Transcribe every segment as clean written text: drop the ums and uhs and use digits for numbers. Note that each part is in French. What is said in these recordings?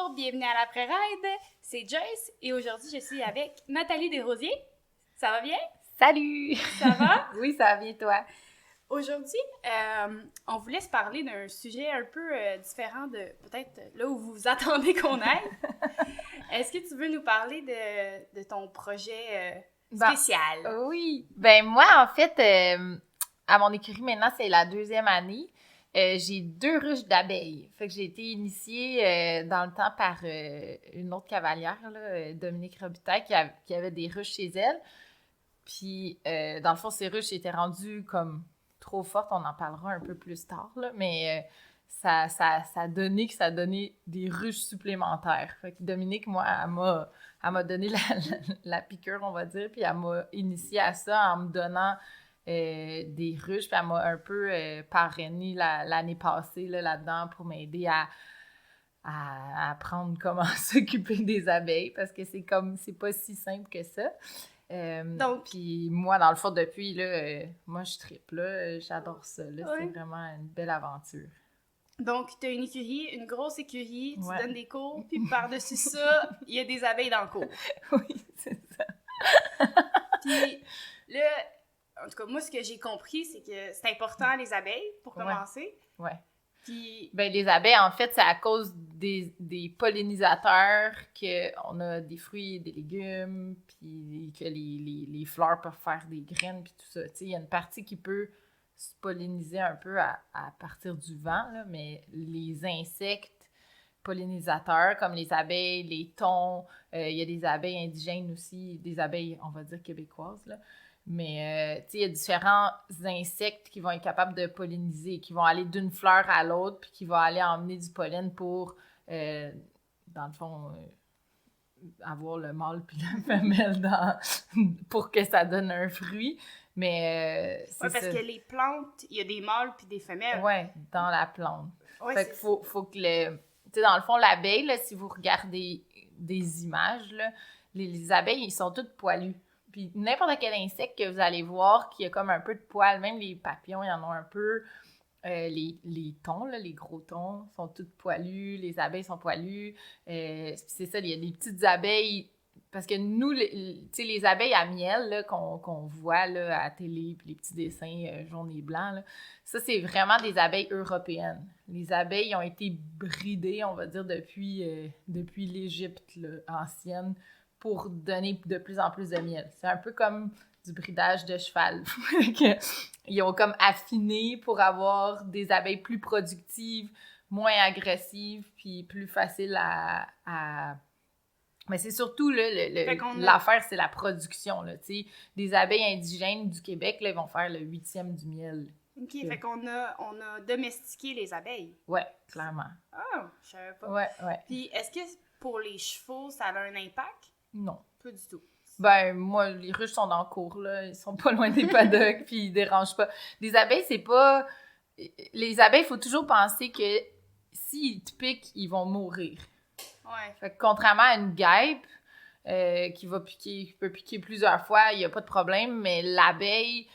Bonjour, bienvenue à l'après-ride, c'est Joyce et aujourd'hui je suis avec Nathalie Desrosiers. Ça va bien? Salut! Ça va? Oui, ça va bien, toi? Aujourd'hui, on voulait se parler d'un sujet un peu différent de peut-être là où vous vous attendez qu'on aille. Est-ce que tu veux nous parler de ton projet spécial? Oui. Ben moi, en fait, à mon écurie, maintenant, c'est la 2e année. J'ai 2 ruches d'abeilles. Fait que j'ai été initiée dans le temps par une autre cavalière, là, Dominique Robitaille, qui avait des ruches chez elle. Puis, dans le fond, ces ruches étaient rendues comme trop fortes. On en parlera un peu plus tard, là, mais ça a donné des ruches supplémentaires. Fait que Dominique, moi, elle m'a donné la piqûre, on va dire, puis elle m'a initiée à ça en me donnant des ruches, puis elle m'a un peu parrainée l'année passée là-dedans pour m'aider à apprendre comment s'occuper des abeilles, parce que c'est pas si simple que ça. Donc, puis moi, dans le fond, depuis, là, moi, je trippe, là, j'adore ça, là, ouais. C'est vraiment une belle aventure. Donc, tu as une écurie, une grosse écurie, tu Ouais. donnes des cours, puis par-dessus ça, il y a des abeilles dans le cours. Oui, c'est ça. Puis là, en tout cas, moi, ce que j'ai compris, c'est que c'est important les abeilles, pour commencer. Ouais. Puis... Ben, les abeilles, en fait, c'est à cause des pollinisateurs qu'on a des fruits et des légumes, puis que les fleurs peuvent faire des graines, puis tout ça. Tu sais, il y a une partie qui peut se polliniser un peu à partir du vent, là, mais les insectes pollinisateurs, comme les abeilles, les thons, il y a des abeilles indigènes aussi, des abeilles, on va dire, québécoises, là. Mais, tu sais, il y a différents insectes qui vont être capables de polliniser, qui vont aller d'une fleur à l'autre, puis qui vont aller emmener du pollen pour, dans le fond, avoir le mâle puis la femelle pour que ça donne un fruit. Mais, c'est ouais, parce ça. que les plantes, il y a des mâles puis des femelles. Ouais, dans la plante. Ouais, fait qu'il faut que le... Tu sais, dans le fond, l'abeille, là, si vous regardez des images, là, les abeilles, ils sont toutes poilues. Puis n'importe quel insecte que vous allez voir qui a comme un peu de poils, même les papillons, ils en ont un peu. Les thons, là, les gros thons, sont toutes poilus. Les abeilles sont poilues. C'est ça, il y a des petites abeilles. Parce que nous, tu sais, les abeilles à miel là, qu'on voit là, à la télé, puis les petits dessins jaunes et blancs, là, ça, c'est vraiment des abeilles européennes. Les abeilles ont été bridées, on va dire, depuis l'Égypte là, ancienne pour donner de plus en plus de miel. C'est un peu comme du bridage de cheval. Ils ont comme affiné pour avoir des abeilles plus productives, moins agressives, puis plus faciles à... Mais c'est surtout, là, l'affaire, c'est la production, là, tu sais. Des abeilles indigènes du Québec, là, ils vont faire le 8e du miel. OK, fait qu'on a domestiqué les abeilles. Ouais, clairement. Ah, je savais pas. Ouais. Puis, est-ce que pour les chevaux, ça a un impact? Non. Pas du tout. Ben, moi, les ruches sont dans le cours, là. Ils sont pas loin des paddocks, puis ils dérangent pas. Les abeilles, c'est pas... Les abeilles, il faut toujours penser que s'ils te piquent, ils vont mourir. Ouais. Fait que contrairement à une guêpe qui peut piquer plusieurs fois, il n'y a pas de problème, mais l'abeille,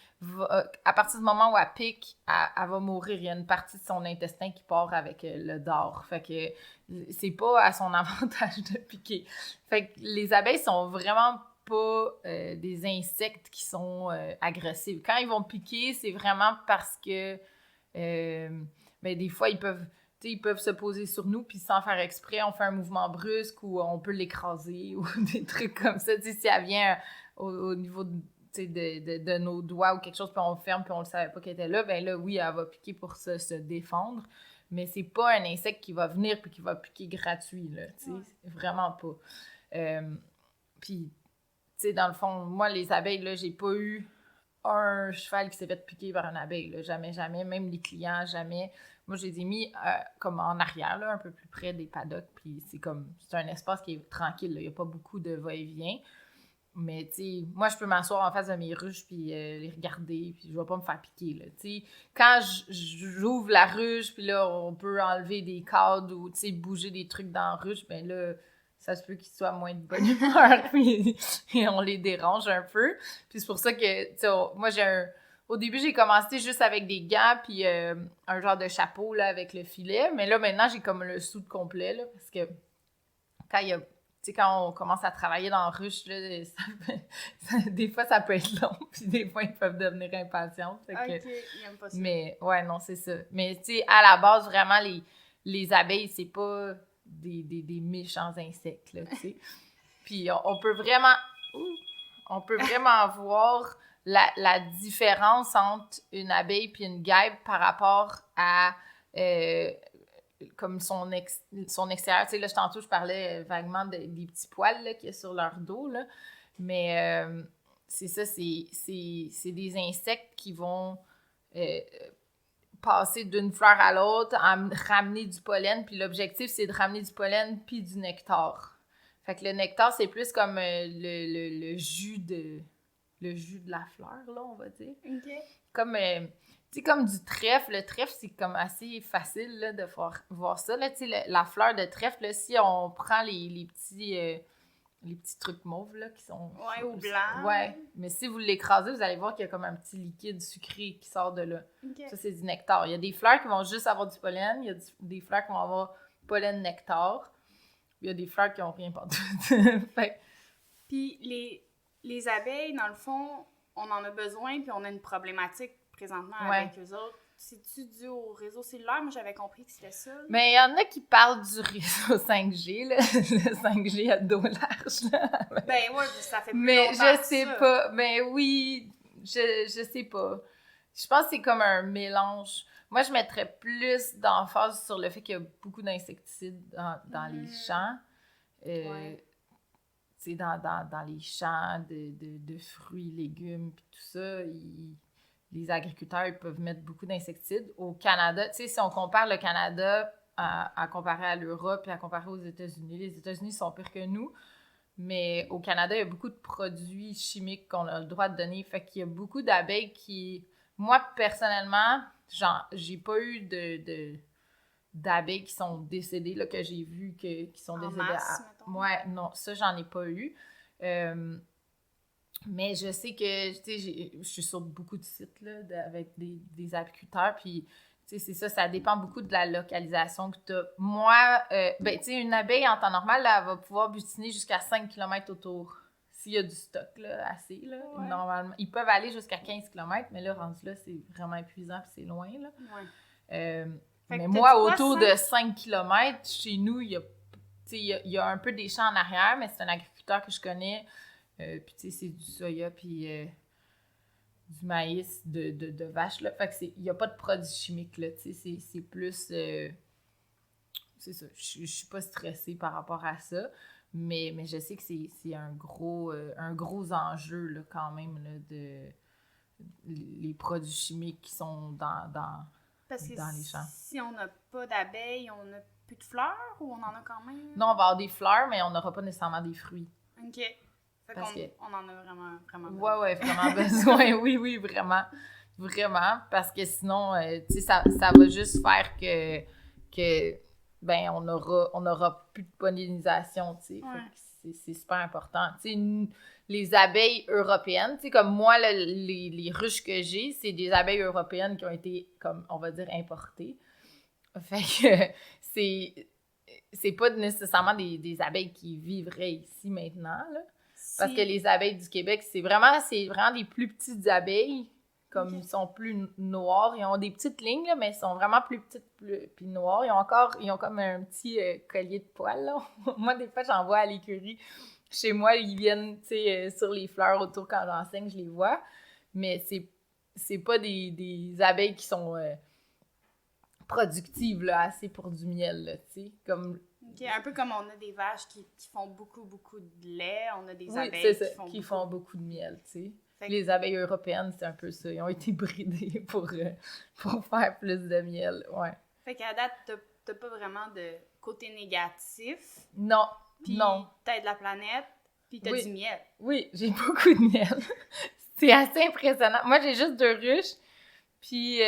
à partir du moment où elle pique, elle va mourir. Il y a une partie de son intestin qui part avec le dard. Fait que c'est pas à son avantage de piquer. Fait que les abeilles sont vraiment pas des insectes qui sont agressifs. Quand ils vont piquer, c'est vraiment parce que ben, des fois, ils peuvent se poser sur nous, puis sans faire exprès, on fait un mouvement brusque ou on peut l'écraser ou des trucs comme ça. Tu sais, si elle vient au niveau de nos doigts ou quelque chose, puis on ferme, puis on ne savait pas qu'elle était là, ben là, oui, elle va piquer pour se défendre. Mais c'est pas un insecte qui va venir puis qui va piquer gratuit, là, tu sais. Ouais. Vraiment pas. Puis, tu sais, dans le fond, moi, les abeilles, là, j'ai pas eu un cheval qui s'est fait piquer par une abeille, là. Jamais. Même les clients, jamais. Moi, je les ai mis comme en arrière, là, un peu plus près des paddocks, puis c'est un espace qui est tranquille, il n'y a pas beaucoup de va-et-vient. Mais, tu sais, moi, je peux m'asseoir en face de mes ruches, puis les regarder, puis je vais pas me faire piquer, là, tu sais. Quand j'ouvre la ruche, puis là, on peut enlever des cadres ou, tu sais, bouger des trucs dans la ruche, ben là, ça se peut qu'ils soient moins de bonne humeur, puis et on les dérange un peu. Puis c'est pour ça que, tu sais, moi, au début, j'ai commencé juste avec des gants puis un genre de chapeau là, avec le filet. Mais là, maintenant, j'ai comme le soude complet là, parce que quand il y a... Tu sais, quand on commence à travailler dans la ruche, là, des fois, ça peut être long, puis des fois, ils peuvent devenir impatients. OK, ils n'aiment pas ça. Mais, ouais, non, c'est ça. Mais, tu sais, à la base, vraiment, les abeilles, c'est pas des méchants insectes, là, tu sais. Puis, on peut vraiment voir la différence entre une abeille puis une guêpe par rapport à... comme son extérieur. Tu sais, là, tantôt, je parlais vaguement des petits poils là, qu'il y a sur leur dos, là. Mais c'est ça, c'est des insectes qui vont passer d'une fleur à l'autre, ramener du pollen. Puis l'objectif, c'est de ramener du pollen puis du nectar. Fait que le nectar, c'est plus comme le jus de la fleur, là, on va dire. OK. Comme... tu sais, comme du trèfle. Le trèfle, c'est comme assez facile là, de voir ça. Là, tu sais, la fleur de trèfle, là, si on prend les petits trucs mauves là, qui sont... Ouais, ou blancs. Ouais, mais si vous l'écrasez, vous allez voir qu'il y a comme un petit liquide sucré qui sort de là. Okay. Ça, c'est du nectar. Il y a des fleurs qui vont juste avoir du pollen. Il y a des fleurs qui vont avoir pollen-nectar. Il y a des fleurs qui n'ont rien pas tout. Puis les abeilles, dans le fond, on en a besoin, puis on a une problématique présentement avec eux autres. C'est-tu dû au réseau cellulaire? Moi, j'avais compris que c'était ça. Mais il y en a qui parlent du réseau 5G, là. Le 5G à dos large, là. Ben ouais, ça fait plus mais longtemps je sais ça. pas. Mais oui, je sais pas. Je pense que c'est comme un mélange. Moi, je mettrais plus d'emphase sur le fait qu'il y a beaucoup d'insecticides dans les champs. Ouais. Tu sais, dans les champs de fruits, légumes, puis tout ça, les agriculteurs ils peuvent mettre beaucoup d'insecticides. Au Canada, tu sais, si on compare le Canada à comparer à l'Europe et à comparer aux États-Unis, les États-Unis sont pires que nous, mais au Canada, il y a beaucoup de produits chimiques qu'on a le droit de donner. Fait qu'il y a beaucoup d'abeilles qui... Moi, personnellement, j'ai pas eu d'abeilles qui sont décédées, là, que j'ai vu qui sont décédées. Masse, ouais, non, ça, j'en ai pas eu. Mais je sais que, tu sais, je suis sur beaucoup de sites, là, avec des apiculteurs, puis, tu sais, c'est ça, ça dépend beaucoup de la localisation que tu as. Moi, ben, tu sais, une abeille, en temps normal, là, elle va pouvoir butiner jusqu'à 5 km autour, s'il y a du stock, là, assez, là, normalement. Ils peuvent aller jusqu'à 15 km, mais là, rendu là, c'est vraiment épuisant, puis c'est loin, là. Ouais. Mais moi, autour de 5 km, chez nous, il y a un peu des champs en arrière, mais c'est un agriculteur que je connais. Puis, tu sais, c'est du soya, puis du maïs de vache, là. Fait que il n'y a pas de produits chimiques, là, tu sais. C'est plus... c'est ça. Je suis pas stressée par rapport à ça. Mais je sais que c'est un gros enjeu, là, quand même, là, les produits chimiques qui sont dans Parce que les champs. Si on n'a pas d'abeilles, on n'a plus de fleurs ou on en a quand même? Non, on va avoir des fleurs, mais on n'aura pas nécessairement des fruits. OK. Fait qu'on en a vraiment besoin. Ouais, vraiment besoin. Oui, vraiment. Vraiment. Parce que sinon, tu sais, ça va juste faire que ben, on aura plus de pollinisation, tu sais. Ouais. C'est super important. Tu sais, les abeilles européennes, tu sais, comme moi, là, les ruches que j'ai, c'est des abeilles européennes qui ont été, comme, on va dire, importées. Fait que c'est pas nécessairement des abeilles qui vivraient ici maintenant, là. Parce que les abeilles du Québec, c'est vraiment des plus petites abeilles, comme ils sont plus noires. Ils ont des petites lignes, là, mais elles sont vraiment plus petites puis noires. Ils ont comme un petit collier de poils, là. Moi, des fois, j'en vois à l'écurie. Chez moi, ils viennent, tu sais, sur les fleurs autour quand j'enseigne, je les vois. Mais c'est pas des abeilles qui sont productives, là, assez pour du miel, là, tu sais, comme... Okay, un peu comme on a des vaches qui font beaucoup de lait, on a des abeilles c'est ça, qui font beaucoup de miel, tu sais. Les abeilles européennes, c'est un peu ça. Ils ont été bridées pour faire plus de miel, ouais. Fait qu'à date, t'as pas vraiment de côté négatif. Non, non. T'aides la planète, puis t'as du miel. Oui, j'ai beaucoup de miel. C'est assez impressionnant. Moi, j'ai juste 2 ruches, puis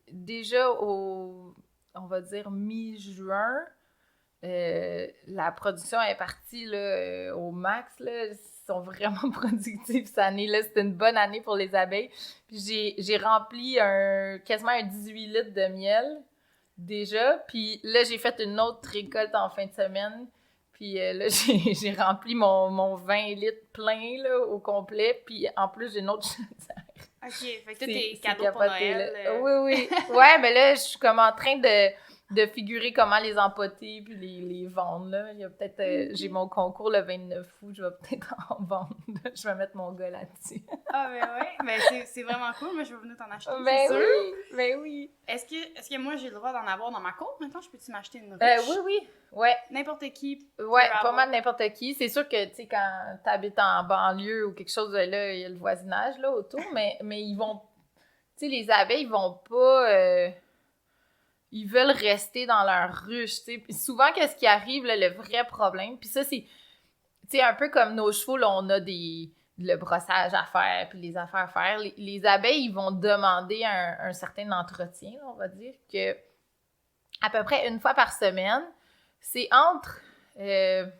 déjà au... on va dire mi-juin, la production est partie là, au max. Là. Ils sont vraiment productifs cette année-là. C'était une bonne année pour les abeilles. Puis j'ai rempli quasiment un 18 litres de miel déjà. Puis là, j'ai fait une autre récolte en fin de semaine. Puis là, j'ai rempli mon 20 litres plein là, au complet. Puis en plus, j'ai une autre chaudière. OK, fait que tous tes cadeaux pour capoté, Noël. Oui. Ouais, mais là, je suis comme en train de figurer comment les empoter puis les vendre, là. Il y a peut-être... j'ai mon concours le 29 août, je vais peut-être en vendre. Je vais mettre mon gars là-dessus. Ah, ben ouais. Ben c'est vraiment cool. Moi, je vais venir t'en acheter, Ben c'est sûr. oui, ben oui. Est-ce que moi, j'ai le droit d'en avoir dans ma cour? Maintenant, je peux-tu m'acheter une ruche? Oui. Ouais. N'importe qui. Ouais, pas mal n'importe qui. C'est sûr que, tu sais, quand t'habites en banlieue ou quelque chose, là, il y a le voisinage, là, autour, mais ils vont... Tu sais, les abeilles, ils vont pas... ils veulent rester dans leur ruche, tu sais. Puis souvent, qu'est-ce qui arrive, là, le vrai problème, puis ça, c'est... Tu sais, un peu comme nos chevaux, là, on a le brossage à faire, puis les affaires à faire. Les abeilles, ils vont demander un certain entretien, on va dire, que à peu près une fois par semaine, c'est entre 7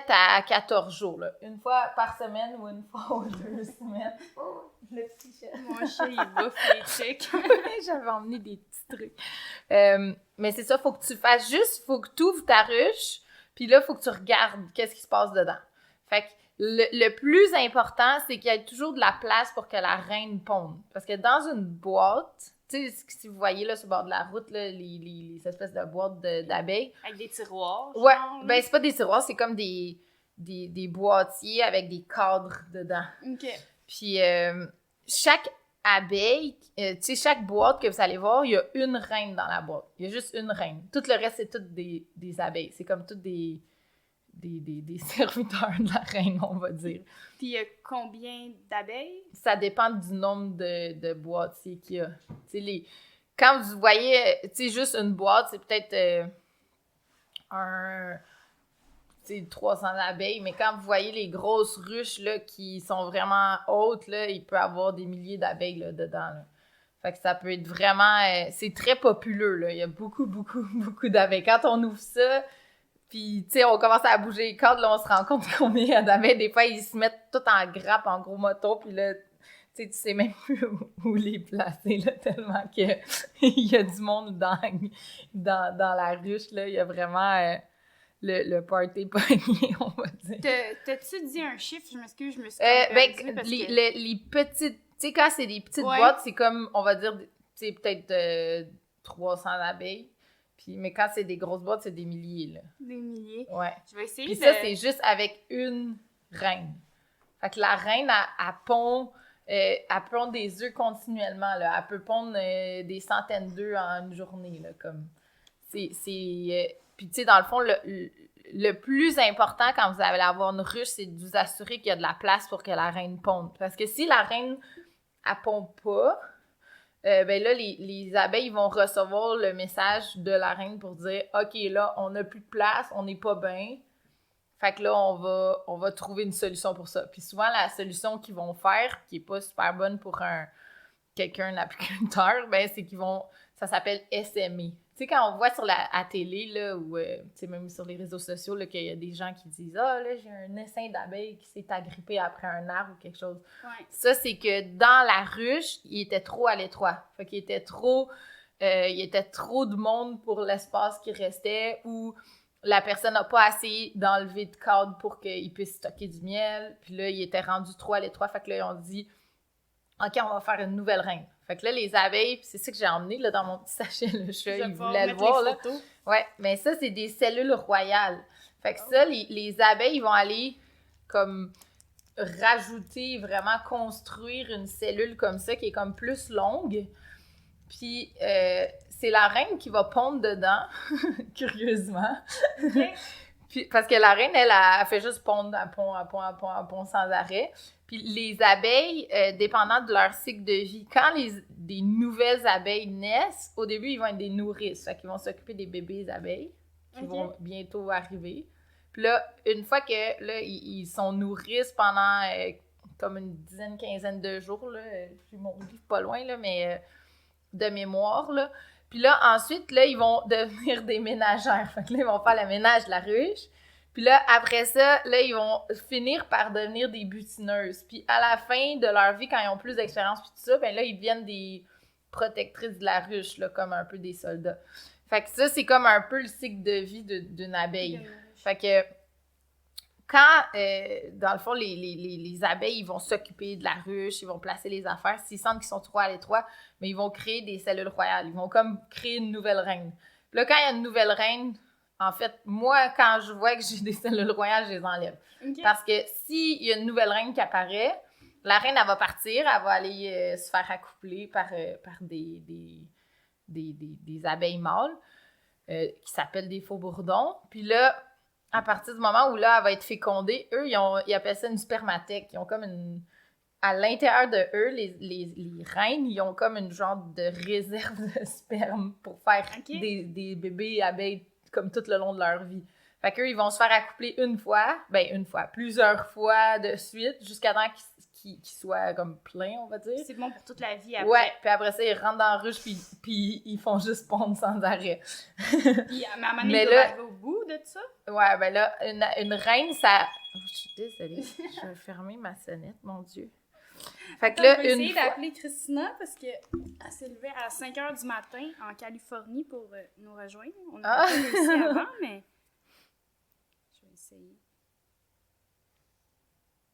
à 14 jours, là. Une fois par semaine ou une fois aux 2 semaines. Oh, le petit chat. Mon chat, il bouffe les chicks. J'avais emmené des petits trucs. Mais c'est ça, faut que tu fasses juste, faut que tu ouvres ta ruche, puis là, faut que tu regardes qu'est-ce qui se passe dedans. Fait que le plus important, c'est qu'il y ait toujours de la place pour que la reine ponde. Parce que dans une boîte, tu sais, si vous voyez là sur le bord de la route, là, les espèces de boîtes d'abeilles. Avec des tiroirs. Ouais, genre, ben c'est pas des tiroirs, c'est comme des boîtiers avec des cadres dedans. OK. Puis chaque abeille, tu sais, chaque boîte que vous allez voir, il y a une reine dans la boîte. Il y a juste une reine. Tout le reste, c'est toutes des abeilles. C'est comme toutes des serviteurs de la reine, on va dire. Puis il y a combien d'abeilles? Ça dépend du nombre de boîtiers qu'il y a. Tu sais, quand vous voyez, tu sais, juste une boîte, c'est peut-être 300 abeilles, mais quand vous voyez les grosses ruches, là, qui sont vraiment hautes, là, il peut y avoir des milliers d'abeilles, là, dedans, là. Fait que ça peut être vraiment... c'est très populeux, là. Il y a beaucoup, beaucoup, beaucoup d'abeilles. Quand on ouvre ça... Puis, tu sais, on commence à bouger les cordes, là, on se rend compte combien il y a d'abeilles. Des fois, ils se mettent tout en grappe, en gros moton, puis là, tu sais même plus où les placer, là, tellement que il y a du monde dans la ruche, là. Il y a vraiment le party pogné, on va dire. T'as-tu dit un chiffre? Je m'excuse, je me suis Ben, parce les petites... Tu sais, quand c'est des petites Ouais. boîtes, c'est comme, on va dire, tu sais, peut-être 300 abeilles. Mais quand c'est des grosses boîtes, c'est des milliers, là. Des milliers. Ouais. Je vais essayer Puis ça, c'est juste avec une reine. Fait que la reine, elle pond des œufs continuellement, là. Elle peut pondre des centaines d'œufs en une journée, là, comme... Puis, tu sais, dans le fond, le plus important quand vous allez avoir une ruche, c'est de vous assurer qu'il y a de la place pour que la reine ponde. Parce que si la reine, elle pond pas... ben là, les abeilles vont recevoir le message de la reine pour dire « OK, là, on n'a plus de place, on n'est pas bien. » Fait que là, on va trouver une solution pour ça. Puis souvent, la solution qu'ils vont faire, qui n'est pas super bonne pour quelqu'un apiculteur, ben c'est qu'ils vont... Ça s'appelle SME. Tu sais, quand on voit sur la télé, là, ou tu sais, même sur les réseaux sociaux, là, qu'il y a des gens qui disent « Ah, là, j'ai un essaim d'abeilles qui s'est agrippé après un arbre ou quelque chose. Ouais. » Ça, c'est que dans la ruche, il était trop à l'étroit. Fait qu'il était trop... il était trop de monde pour l'espace qui restait, ou la personne n'a pas assez d'enlever de cadre pour qu'il puisse stocker du miel. Puis là, il était rendu trop à l'étroit. Fait que là, ils ont dit « OK, on va faire une nouvelle reine. » Fait que là, les abeilles, c'est ça que j'ai emmené là, dans mon petit sachet, le chat, il voulait le voir. Là. Ouais, mais ça, c'est des cellules royales. Fait que ça, les abeilles, ils vont aller comme rajouter, vraiment construire une cellule comme ça qui est comme plus longue. Puis c'est la reine qui va pondre dedans, curieusement. Okay. Puis, parce que la reine, elle fait juste pondre, elle pond sans arrêt. Puis les abeilles, dépendant de leur cycle de vie, quand des nouvelles abeilles naissent, au début, ils vont être des nourrices. Fait qu'ils vont s'occuper des bébés abeilles qui vont bientôt arriver. Puis là, une fois que là, ils sont nourrices pendant comme une dizaine, quinzaine de jours, là, j'ai mon livre pas loin, là, mais de mémoire, là. Puis là, ensuite, là, ils vont devenir des ménagères. Fait que là, ils vont faire le ménage de la ruche. Puis là, après ça, là, ils vont finir par devenir des butineuses. Puis à la fin de leur vie, quand ils ont plus d'expérience puis tout ça, ben là, ils deviennent protectrices de la ruche, là, comme un peu des soldats. Fait que ça, c'est comme un peu le cycle de vie d'une abeille. Fait que quand, dans le fond, les abeilles, ils vont s'occuper de la ruche, ils vont placer les affaires, s'ils sentent qu'ils sont trop à l'étroit, mais ils vont créer des cellules royales. Ils vont comme créer une nouvelle reine. Puis là, quand il y a une nouvelle reine, en fait, moi, quand je vois que j'ai des cellules royales, je les enlève. Okay. Parce que s'il y a une nouvelle reine qui apparaît, la reine, elle va partir, elle va aller se faire accoupler par des abeilles mâles qui s'appellent des faux-bourdons. Puis là, à partir du moment où là, elle va être fécondée, eux, ils appellent ça une spermathèque. Ils ont comme une... À l'intérieur de eux, les reines, ils ont comme une genre de réserve de sperme pour faire des bébés abeilles comme tout le long de leur vie. Fait qu'eux, ils vont se faire accoupler plusieurs fois de suite, jusqu'à temps qu'ils soient comme pleins, on va dire. C'est bon pour toute la vie après. Ouais, puis après ça, ils rentrent dans la ruche, puis ils font juste pondre sans arrêt. Puis, à un moment donné, ils doivent arriver au bout de ça? Ouais, ben là, une reine, ça... Oh, je suis désolée, je vais fermer ma sonnette, mon Dieu. Fait que là, je vais essayer d'appeler Christina parce qu'elle s'est levée à 5h du matin en Californie pour nous rejoindre. On n'a pas réussi avant, mais je vais essayer.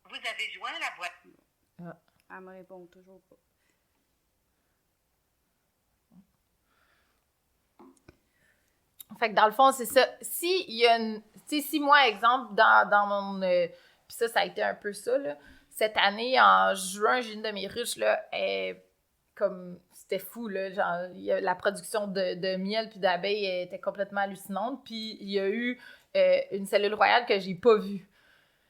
Vous avez joint la boîte. Elle me répond toujours pas. Fait que dans le fond, c'est ça. Si il y a une... Tu sais, si moi, exemple, dans mon... Puis ça a été un peu ça, là. Cette année, en juin, j'ai une de mes ruches, là, comme... C'était fou, là. Genre, la production de miel puis d'abeilles était complètement hallucinante. Puis il y a eu une cellule royale que j'ai pas vue.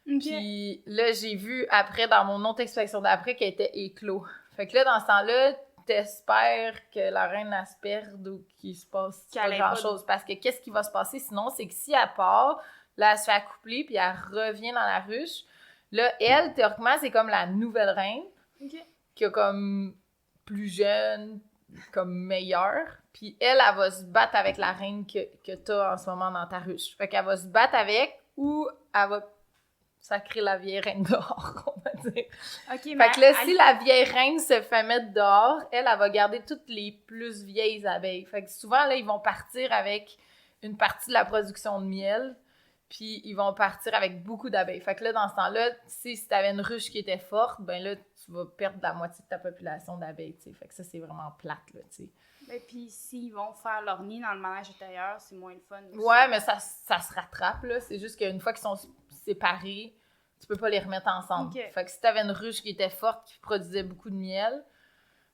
Okay. Puis là, j'ai vu après, dans mon autre inspection d'après, qu'elle était éclos. Fait que là, dans ce temps-là, t'espères que la reine elle se perde ou qu'il se passe pas grand-chose. Parce que qu'est-ce qui va se passer sinon, c'est que si elle part, là, elle se fait accoupler puis elle revient dans la ruche. Là, elle, théoriquement, c'est comme la nouvelle reine qui est comme plus jeune, comme meilleure. Puis elle va se battre avec la reine que t'as en ce moment dans ta ruche. Fait qu'elle va se battre avec ou elle va sacrer la vieille reine dehors, on va dire. Okay, fait que là, si la vieille reine se fait mettre dehors, elle va garder toutes les plus vieilles abeilles. Fait que souvent, là, ils vont partir avec une partie de la production de miel, puis ils vont partir avec beaucoup d'abeilles. Fait que là, dans ce temps-là, si t'avais une ruche qui était forte, ben là, tu vas perdre la moitié de ta population d'abeilles, tu sais. Fait que ça, c'est vraiment plate, là, tu sais. Et puis, s'ils vont faire leur nid dans le manège intérieur, c'est moins le fun aussi. Ouais, mais ça se rattrape, là. C'est juste qu'une fois qu'ils sont séparés, tu peux pas les remettre ensemble. Okay. Fait que si t'avais une ruche qui était forte, qui produisait beaucoup de miel,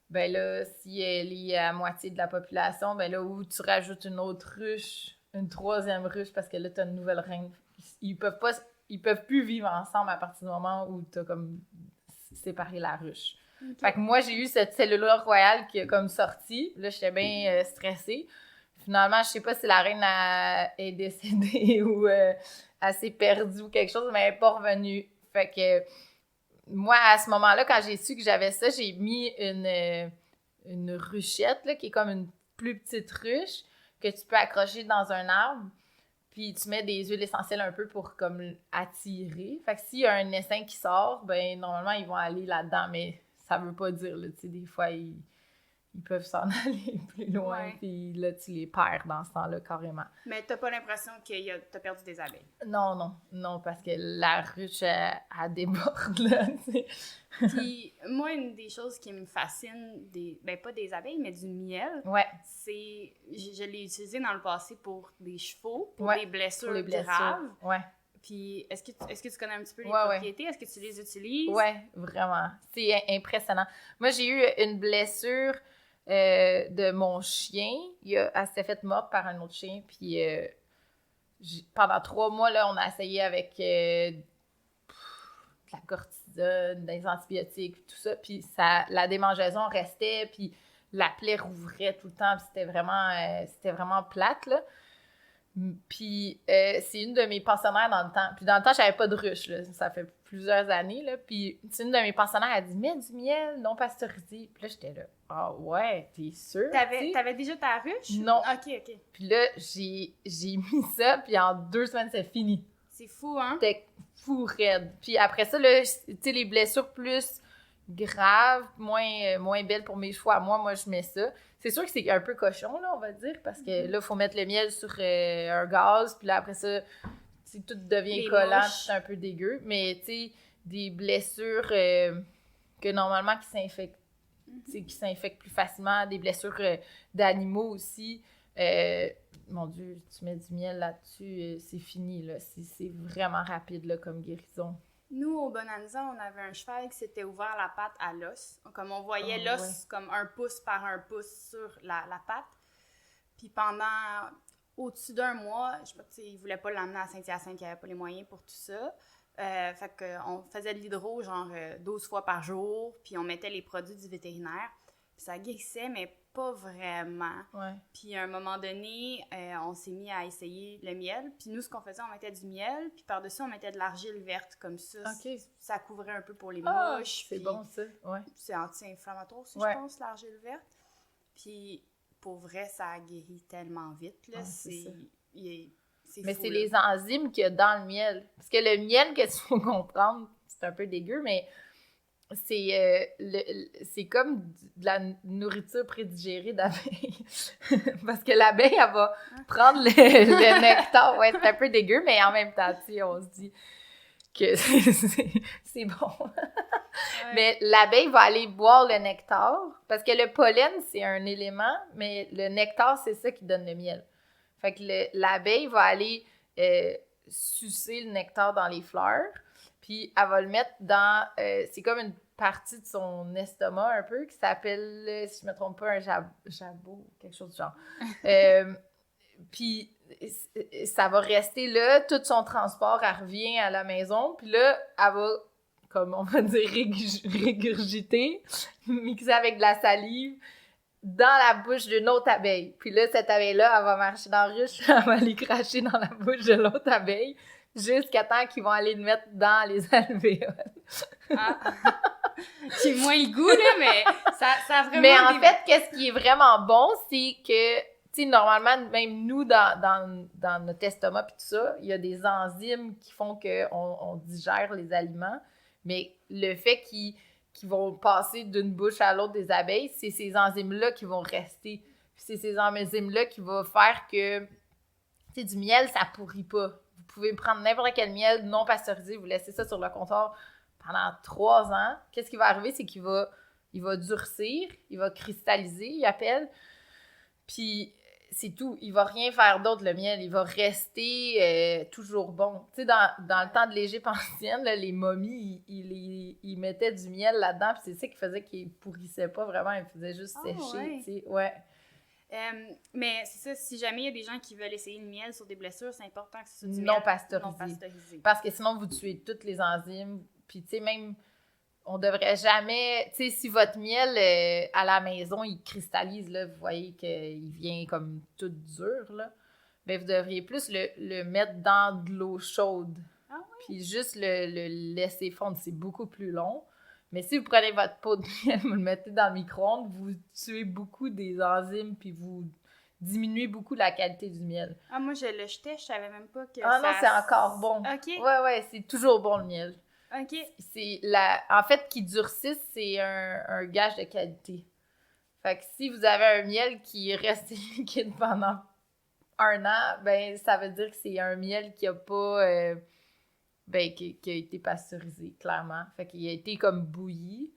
ben là, si elle est à moitié de la population, ben là, où tu rajoutes une autre ruche, une troisième ruche, parce que là, t'as une nouvelle reine. Ils peuvent plus vivre ensemble à partir du moment où t'as comme séparé la ruche. Okay. Fait que moi, j'ai eu cette cellule royale qui a comme sorti. Là, j'étais bien stressée. Finalement, je sais pas si la reine est décédée ou elle s'est perdue ou quelque chose, mais elle n'est pas revenue. Fait que moi, à ce moment-là, quand j'ai su que j'avais ça, j'ai mis une ruchette, là, qui est comme une plus petite ruche que tu peux accrocher dans un arbre. Puis tu mets des huiles essentielles un peu pour comme attirer. Fait que s'il y a un essaim qui sort, ben normalement, ils vont aller là-dedans, mais ça veut pas dire, là, tu sais, des fois, ils peuvent s'en aller plus loin, puis là, tu les perds dans ce temps-là, carrément. Mais t'as pas l'impression que t'as perdu des abeilles? Non, parce que la ruche, elle déborde, là, tu sais. Puis, moi, une des choses qui me fascine, pas des abeilles, mais du miel, c'est... Je l'ai utilisé dans le passé pour des chevaux, pour des blessures graves. Ouais. Puis, est-ce que tu connais un petit peu les propriétés? Est-ce que tu les utilises? Oui, vraiment. C'est impressionnant. Moi, j'ai eu une blessure de mon chien. Elle s'était faite morte par un autre chien. Puis, pendant 3 mois, là, on a essayé avec de la cortisone, des antibiotiques, tout ça. Puis, la démangeaison restait, puis la plaie rouvrait tout le temps. Puis, c'était vraiment plate, là. Puis c'est une de mes pensionnaires dans le temps. Puis dans le temps, j'avais pas de ruche, là. Ça fait plusieurs années, là. Puis c'est une de mes pensionnaires, elle a dit « Mets du miel non pasteurisé. » Puis là, j'étais là « Ah ouais, t'es sûre? » T'avais déjà ta ruche? Non. OK. Puis là, j'ai mis ça, puis en 2 semaines, c'est fini. C'est fou, hein? C'était fou raide. Puis après ça, là, tu sais, les blessures plus grave, moins belle pour mes chevaux à moi. Moi, je mets ça. C'est sûr que c'est un peu cochon, là, on va dire, parce que là, il faut mettre le miel sur un gaz, puis là, après ça, tout devient collant, c'est un peu dégueu. Mais, tu sais, des blessures que normalement qui s'infectent plus facilement, des blessures d'animaux aussi. Mon Dieu, tu mets du miel là-dessus, c'est fini, là. C'est vraiment rapide, là, comme guérison. Nous, au Bonanza, on avait un cheval qui s'était ouvert la patte à l'os. Comme on voyait l'os comme 1 pouce par 1 pouce sur la patte. Puis pendant au-dessus d'1 mois, je sais pas, ils voulaient pas l'emmener à Saint-Hyacinthe, il n'y avait pas les moyens pour tout ça. Fait qu'on faisait de l'hydro genre 12 fois par jour, puis on mettait les produits du vétérinaire. Puis ça guérissait, mais pas vraiment. Ouais. Puis à un moment donné, on s'est mis à essayer le miel. Puis nous, ce qu'on faisait, on mettait du miel, puis par-dessus, on mettait de l'argile verte comme ça. Okay. Ça couvrait un peu pour les mouches. C'est bon, ça. Ouais. C'est anti-inflammatoire aussi, je pense, l'argile verte. Puis pour vrai, ça guérit tellement vite. Là. Mais c'est les enzymes qu'il y a dans le miel. Parce que le miel, qu'est-ce qu'il faut comprendre? C'est un peu dégueu, mais c'est comme de la nourriture prédigérée d'abeille. Parce que l'abeille, elle va prendre le nectar. Ouais, c'est un peu dégueu, mais en même temps, on se dit que c'est bon. Ouais. Mais l'abeille va aller boire le nectar. Parce que le pollen, c'est un élément, mais le nectar, c'est ça qui donne le miel. Fait que l'abeille va aller sucer le nectar dans les fleurs, puis elle va le mettre dans... c'est comme une partie de son estomac un peu qui s'appelle, si je me trompe pas, un jabot, quelque chose du genre. Puis ça va rester là, tout son transport, elle revient à la maison, puis là, elle va, comme on va dire, régurgiter, mixer avec de la salive, dans la bouche d'une autre abeille. Puis là, cette abeille-là, elle va marcher dans la ruche, elle va aller cracher dans la bouche de l'autre abeille, jusqu'à temps qu'ils vont aller le mettre dans les alvéoles. J'ai moins le goût, là, mais ça a vraiment... Mais en fait, qu'est-ce qui est vraiment bon, c'est que, tu sais, normalement, même nous, dans notre estomac pis tout ça, il y a des enzymes qui font qu'on digère les aliments, mais le fait qu'ils vont passer d'une bouche à l'autre des abeilles, c'est ces enzymes-là qui vont rester. Puis c'est ces enzymes-là qui vont faire que, tu sais, du miel, ça pourrit pas. Vous pouvez prendre n'importe quel miel non pasteurisé, vous laissez ça sur le comptoir pendant 3 ans. Qu'est-ce qui va arriver? C'est qu'il va durcir, il va cristalliser, il appelle. Puis c'est tout. Il va rien faire d'autre, le miel. Il va rester toujours bon. Tu sais, dans le temps de l'Égypte ancienne, là, les momies, ils mettaient du miel là-dedans, puis c'est ça qui faisait qu'ils pourrissaient pas vraiment. Ils faisaient juste sécher, ouais. Tu sais. Ouais. Mais c'est ça, si jamais il y a des gens qui veulent essayer le miel sur des blessures, c'est important que ce soit du non miel pasteurisé. Parce que sinon, vous tuez toutes les enzymes. Puis, tu sais, même, on devrait jamais... Tu sais, si votre miel, à la maison, il cristallise, là, vous voyez qu'il vient comme tout dur, là, bien, vous devriez plus le mettre dans de l'eau chaude. Ah oui? Puis juste le laisser fondre. C'est beaucoup plus long. Mais si vous prenez votre pot de miel, vous le mettez dans le micro-ondes, vous tuez beaucoup des enzymes, puis vous diminuez beaucoup la qualité du miel. Ah, moi, je le jetais, je savais même pas que non, c'est encore bon. OK. Ouais, c'est toujours bon, le miel. OK. En fait, qui durcisse, c'est un gage de qualité. Fait que si vous avez un miel qui reste liquide pendant 1 an, ben ça veut dire que c'est un miel qui a pas... qui a été pasteurisé, clairement. Fait qu'il a été comme bouilli.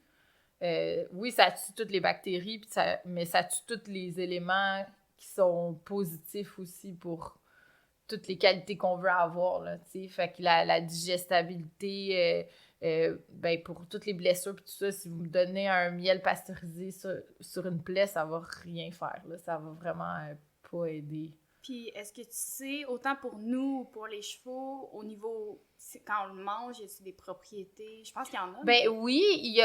Oui, ça tue toutes les bactéries, mais ça tue tous les éléments qui sont positifs aussi pour toutes les qualités qu'on veut avoir, là, tu sais. Fait que la digestibilité, pour toutes les blessures et tout ça, si vous me donnez un miel pasteurisé sur une plaie, ça va rien faire, là. Ça va vraiment pas aider. Puis, est-ce que tu sais, autant pour nous ou pour les chevaux, au niveau, quand on le mange, y a-t-il des propriétés? Je pense qu'il y en a. Ben oui, il y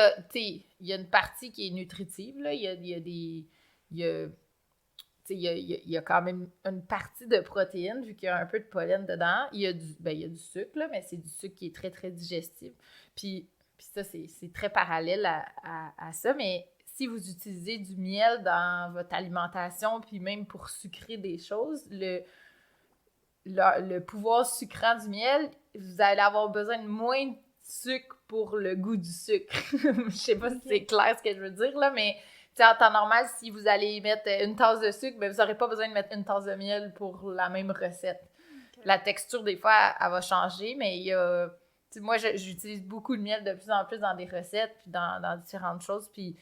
a une partie qui est nutritive, là. Il y a quand même une partie de protéines, vu qu'il y a un peu de pollen dedans. Il y a du sucre, là, mais c'est du sucre qui est très, très digestible. Puis ça, c'est très parallèle à ça, mais si vous utilisez du miel dans votre alimentation, puis même pour sucrer des choses, le pouvoir sucrant du miel, vous allez avoir besoin de moins de sucre pour le goût du sucre. Je sais pas si c'est clair ce que je veux dire, là, mais en temps normal, si vous allez mettre une tasse de sucre, ben, vous n'aurez pas besoin de mettre une tasse de miel pour la même recette. Okay. La texture, des fois, elle va changer, mais il y a... moi, j'utilise beaucoup de miel de plus en plus dans des recettes, puis dans différentes choses, puis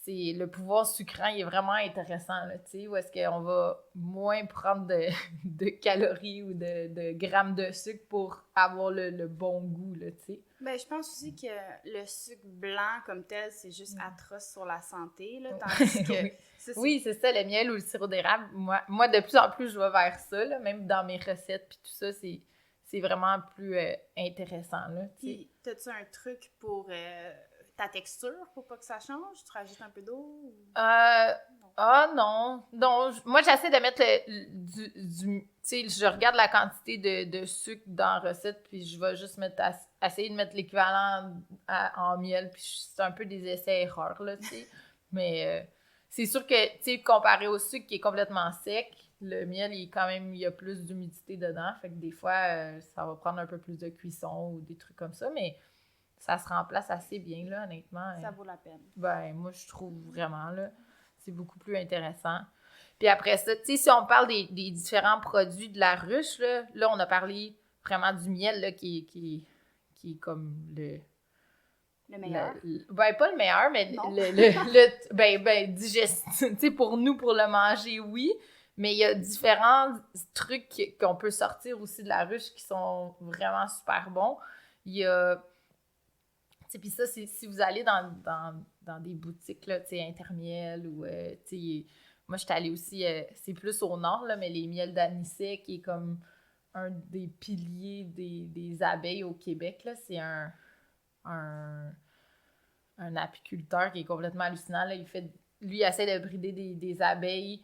le pouvoir sucrant, il est vraiment intéressant, là, tu sais, où est-ce qu'on va moins prendre de calories ou de grammes de sucre pour avoir le bon goût, là, tu sais. Ben, je pense aussi que le sucre blanc comme tel, c'est juste atroce sur la santé, là, tandis que... Oui, c'est ça, le miel ou le sirop d'érable. Moi, de plus en plus, je vais vers ça, là, même dans mes recettes, puis tout ça, c'est vraiment plus intéressant, là, tu sais. Puis, t'as-tu un truc pour... ta texture pour pas que ça change? Tu rajoutes un peu d'eau? Non. Moi, j'essaie de mettre tu sais, je regarde la quantité de sucre dans la recette, puis je vais juste essayer de mettre l'équivalent en miel, puis c'est un peu des essais-erreurs, là, tu sais. Mais c'est sûr que, tu sais, comparé au sucre qui est complètement sec, le miel, il y a plus d'humidité dedans, fait que des fois, ça va prendre un peu plus de cuisson ou des trucs comme ça, mais ça se remplace assez bien, là, honnêtement. Ça vaut la peine. Ben, moi, je trouve vraiment, là, c'est beaucoup plus intéressant. Puis après ça, tu sais, si on parle des différents produits de la ruche, là, on a parlé vraiment du miel, là, qui est comme le meilleur? Ben, pas le meilleur, mais digestif. Tu sais, pour nous, pour le manger, oui. Mais il y a différents trucs qu'on peut sortir aussi de la ruche qui sont vraiment super bons. Il y a... Puis ça, c'est si vous allez dans des boutiques, là, tu sais, Intermiel ou, tu sais, moi, je suis allée aussi, c'est plus au nord, là, mais les miels d'anisette, qui est comme un des piliers des abeilles au Québec, là, c'est un apiculteur qui est complètement hallucinant, là. Lui, il essaie de brider des abeilles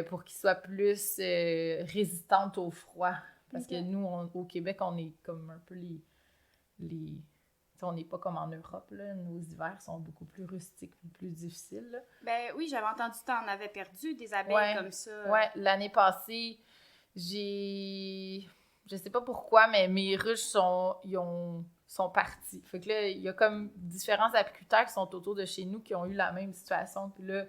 pour qu'ils soient plus résistantes au froid. Parce que nous, au Québec, on est comme un peu les on n'est pas comme en Europe, là. Nos hivers sont beaucoup plus rustiques, plus difficiles, là. Ben oui, j'avais entendu que tu en avais perdu des abeilles comme ça. Ouais, l'année passée, je sais pas pourquoi, mais mes ruches sont parties. Fait que là, il y a comme différents apiculteurs qui sont autour de chez nous qui ont eu la même situation. Puis là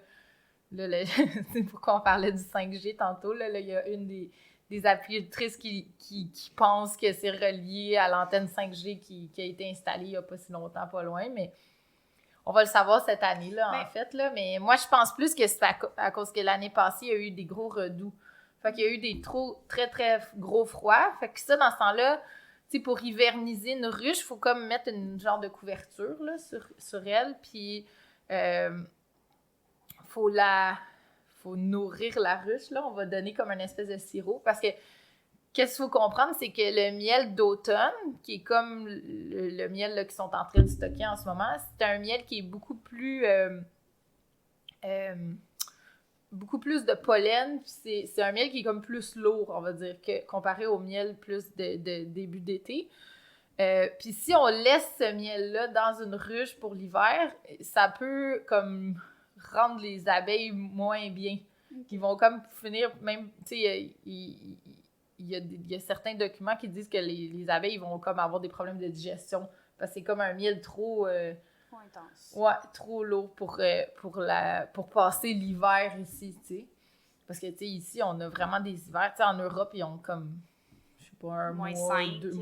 c'est pourquoi on parlait du 5G tantôt, là il y a une des apicultrices qui pensent que c'est relié à l'antenne 5G qui a été installée il n'y a pas si longtemps, pas loin, mais on va le savoir cette année-là, en fait, là. Mais moi, je pense plus que c'est à cause que l'année passée, il y a eu des gros redoux. Fait qu'il y a eu des très, très gros froids. Fait que ça, dans ce temps-là, tu sais, pour hiverniser une ruche, il faut comme mettre une genre de couverture, là, sur elle, puis faut nourrir la ruche, là. On va donner comme une espèce de sirop. Parce que, qu'est-ce qu'il faut comprendre, c'est que le miel d'automne, qui est comme le miel là, qu'ils sont en train de stocker en ce moment, c'est un miel qui est beaucoup plus de pollen. C'est un miel qui est comme plus lourd, on va dire, comparé au miel plus de début d'été. Puis si on laisse ce miel-là dans une ruche pour l'hiver, ça peut comme rendre les abeilles moins bien. Ils vont comme finir, même, tu sais, il y a certains documents qui disent que les abeilles vont comme avoir des problèmes de digestion parce que c'est comme un miel trop intense. Ouais, trop lourd pour passer l'hiver ici, tu sais. Parce que, tu sais, ici, on a vraiment des hivers. Tu sais, en Europe, ils ont comme, je sais pas, un moins mois, 5, deux,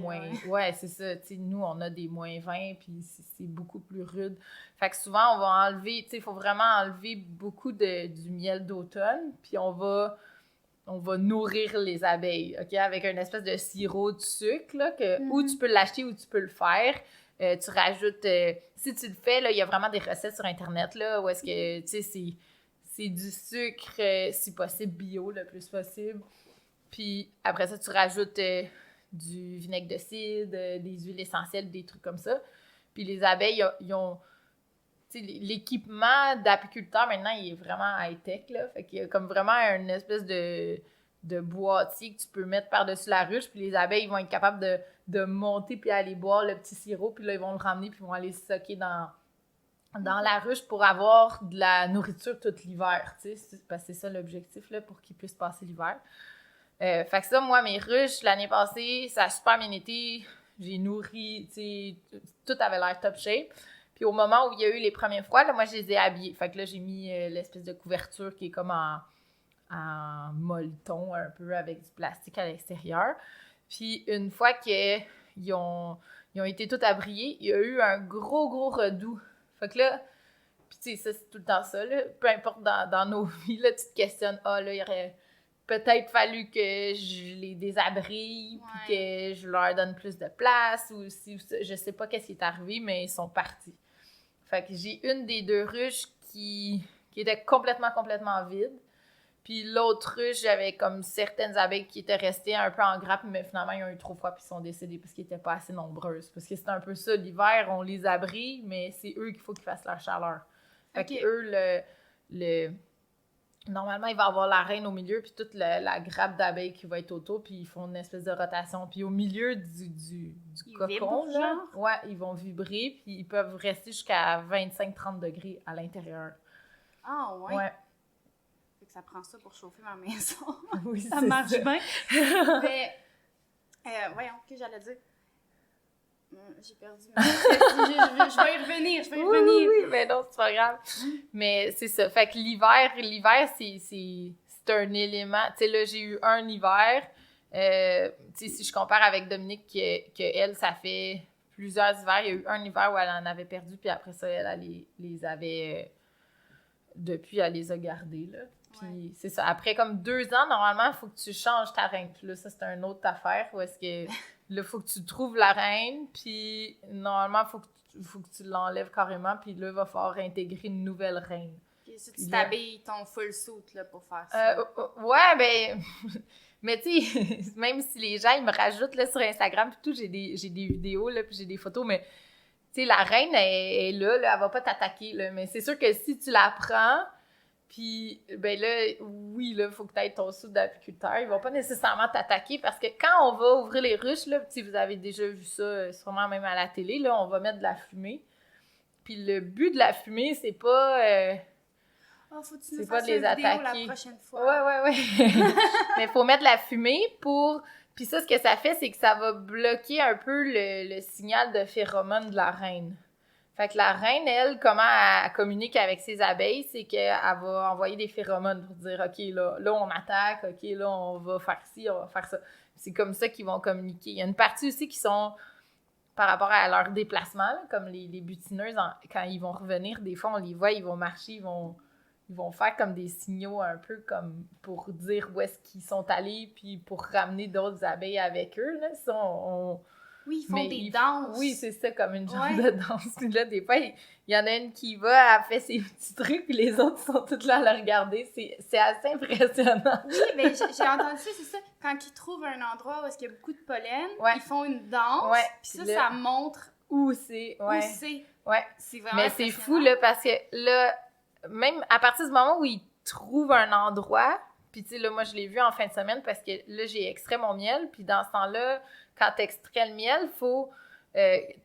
ouais, c'est ça. Tu sais, nous, on a des moins 20, puis c'est beaucoup plus rude. Fait que souvent, on va enlever, tu sais, il faut vraiment enlever beaucoup du miel d'automne, puis on va nourrir les abeilles, OK, avec une espèce de sirop de sucre, là, ou tu peux l'acheter ou tu peux le faire. Tu rajoutes... si tu le fais, là, il y a vraiment des recettes sur Internet, là, où est-ce que, tu sais, c'est du sucre, si possible, bio, le plus possible. Puis après ça, tu rajoutes du vinaigre de cidre, des huiles essentielles, des trucs comme ça. Puis les abeilles, ils ont... Tu sais, l'équipement d'apiculteur, maintenant, il est vraiment high-tech, là. Fait qu'il y a comme vraiment une espèce de boîtier que tu peux mettre par-dessus la ruche, puis les abeilles, ils vont être capables de monter puis aller boire le petit sirop, puis là, ils vont le ramener, puis ils vont aller stocker dans la ruche pour avoir de la nourriture tout l'hiver, tu sais, parce que c'est ça l'objectif, là, pour qu'ils puissent passer l'hiver. Fait que ça, moi, mes ruches, l'année passée, ça a super bien été. j'ai nourri, tu sais, tout avait l'air top shape. Puis au moment où il y a eu les premiers froids, là, moi, je les ai habillés. Fait que là, j'ai mis l'espèce de couverture qui est comme en molleton, un peu, avec du plastique à l'extérieur. Puis une fois qu'ils ont été tous abriés, il y a eu un gros redout. Fait que là, puis tu sais, ça, c'est tout le temps ça, là. Peu importe dans nos vies, là, tu te questionnes, là, il aurait peut-être fallu que je les désabrille, puis que je leur donne plus de place, ou si, je sais pas qu'est-ce qui est arrivé, mais ils sont partis. Fait que j'ai une des 2 ruches qui était complètement vide. Puis l'autre ruche, j'avais comme certaines abeilles qui étaient restées un peu en grappe, mais finalement, ils ont eu trop froid puis ils sont décédés parce qu'ils n'étaient pas assez nombreuses. Parce que c'est un peu ça, l'hiver, on les abrite, mais c'est eux qu'il faut qu'ils fassent leur chaleur. Fait que eux, normalement, il va y avoir la reine au milieu puis toute la grappe d'abeilles qui va être autour, puis ils font une espèce de rotation. Puis au milieu du cocon, là, ils vont vibrer, puis ils peuvent rester jusqu'à 25-30 degrés à l'intérieur. Ah, ouais? Ouais. Ça prend ça pour chauffer ma maison. Oui, ça marche bien. Mais, voyons, qu'est-ce que j'allais dire? J'ai perdu ma je vais y revenir, Oui, mais non, c'est pas grave. Mais c'est ça. Fait que l'hiver, c'est un élément. Tu sais, là, j'ai eu un hiver. Tu sais, si je compare avec Dominique, que elle, ça fait plusieurs hivers. Il y a eu un hiver où elle en avait perdu, puis après ça, elle les avait... depuis, elle les a gardés, là. Puis c'est ça. Après comme 2 ans, normalement, il faut que tu changes ta reine. Puis là, ça, c'est une autre affaire où est-ce que là, il faut que tu trouves la reine. Puis normalement, il faut que tu l'enlèves carrément. Puis là, il va falloir intégrer une nouvelle reine. Puis ça, tu t'habilles ton full suit là, pour faire ça. Ouais, ben... Mais tu sais, même si les gens, ils me rajoutent là, sur Instagram, puis tout, j'ai des vidéos, là, puis j'ai des photos, mais tu sais, la reine, elle est là, elle va pas t'attaquer, là. Mais c'est sûr que si tu la prends... Puis, ben là, oui, là, il faut que tu aies ton sou d'apiculteur. Ils vont pas nécessairement t'attaquer parce que quand on va ouvrir les ruches, là, vous avez déjà vu ça, sûrement même à la télé, là, on va mettre de la fumée. Puis le but de la fumée, c'est pas... faut-tu nous fasses une vidéo la prochaine fois? Ouais. Mais il faut mettre de la fumée pour... Puis ça, ce que ça fait, c'est que ça va bloquer un peu le signal de phéromone de la reine. Fait que la reine, elle, comment elle communique avec ses abeilles, c'est qu'elle va envoyer des phéromones pour dire « OK, là, on attaque. OK, là, on va faire ci, on va faire ça. » C'est comme ça qu'ils vont communiquer. Il y a une partie aussi qui sont par rapport à leur déplacement, là, comme les butineuses, quand ils vont revenir, des fois, on les voit, ils vont marcher, ils vont faire comme des signaux un peu comme pour dire où est-ce qu'ils sont allés, puis pour ramener d'autres abeilles avec eux. Là. Ça, oui, ils font des danses. Oui, c'est ça, comme une genre de danse. Puis là, des fois, il y en a une qui va, elle fait ses petits trucs, puis les autres sont toutes là à la regarder. C'est assez impressionnant. Oui, mais j'ai entendu ça, c'est ça. Quand ils trouvent un endroit où il y a beaucoup de pollen, ils font une danse, puis ça montre où c'est. Ouais. C'est vraiment mais c'est fou, là, parce que là, même à partir du moment où ils trouvent un endroit, puis tu sais, là, moi, je l'ai vu en fin de semaine parce que là, j'ai extrait mon miel, puis dans ce temps-là, quand tu extrais le miel, il faut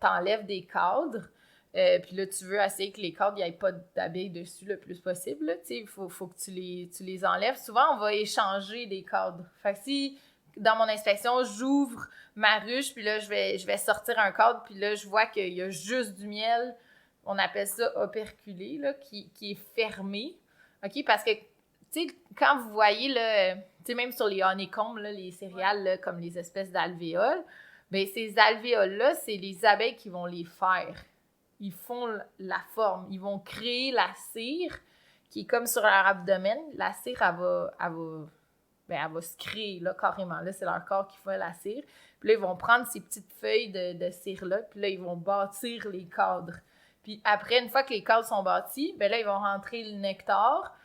t'enlèves des cadres. Puis là, tu veux essayer que les cadres, il n'y ait pas d'abeilles dessus le plus possible. Il faut que tu les enlèves. Souvent, on va échanger des cadres. Fait que si, dans mon inspection, j'ouvre ma ruche, puis là, je vais sortir un cadre, puis là, je vois qu'il y a juste du miel. On appelle ça operculé, là, qui est fermé. OK? Parce que, tu sais, quand vous voyez, là... Tu sais, même sur les honeycombs, là, les céréales, là, comme les espèces d'alvéoles, bien, ces alvéoles-là, c'est les abeilles qui vont les faire. Ils font la forme. Ils vont créer la cire qui est comme sur leur abdomen. La cire, elle va se créer, là, carrément. Là, c'est leur corps qui fait la cire. Puis là, ils vont prendre ces petites feuilles de cire-là, puis là, ils vont bâtir les cadres. Puis après, une fois que les cadres sont bâtis, bien là, ils vont rentrer le nectar.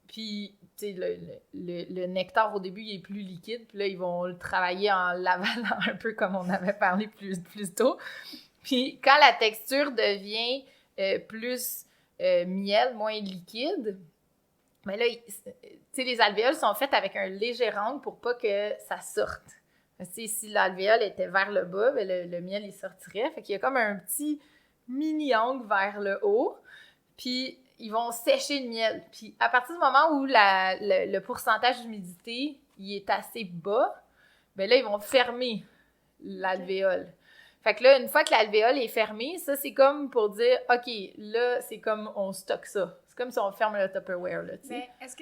Puis, tu sais, le nectar, au début, il est plus liquide. Puis là, ils vont le travailler en l'avalant un peu comme on avait parlé plus tôt. Puis, quand la texture devient plus miel, moins liquide, bien là, tu sais, les alvéoles sont faites avec un léger angle pour pas que ça sorte. Si l'alvéole était vers le bas, bien, le miel, il sortirait. Fait qu'il y a comme un petit mini-angle vers le haut. Puis, ils vont sécher le miel. Puis, à partir du moment où le pourcentage d'humidité il est assez bas, bien là, ils vont fermer l'alvéole. Fait que là, une fois que l'alvéole est fermée, ça, c'est comme pour dire, OK, là, c'est comme on stocke ça. C'est comme si on ferme le Tupperware, là, tu sais. Mais qu'est-ce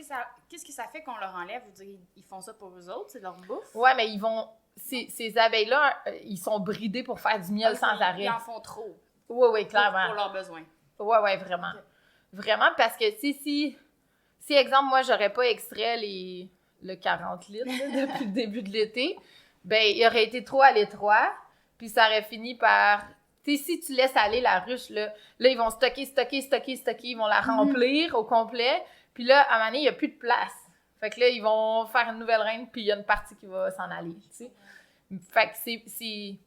que ça fait qu'on leur enlève? Vous dire, ils font ça pour eux autres? C'est leur bouffe? Ouais, mais ils vont... Ces abeilles-là, ils sont bridés pour faire du miel sans arrêt. Ils en font trop. Oui, clairement. Pour leurs besoins. Ouais, vraiment. Okay. Vraiment, parce que, tu sais, si, exemple, moi, j'aurais pas extrait le 40 litres là, depuis le début de l'été, ben, il aurait été trop à l'étroit, puis ça aurait fini par... Tu sais, si tu laisses aller la ruche, là, ils vont stocker, ils vont la remplir au complet, puis là, à un moment donné, il n'y a plus de place. Fait que là, ils vont faire une nouvelle reine, puis il y a une partie qui va s'en aller, tu sais. Fait que c'est...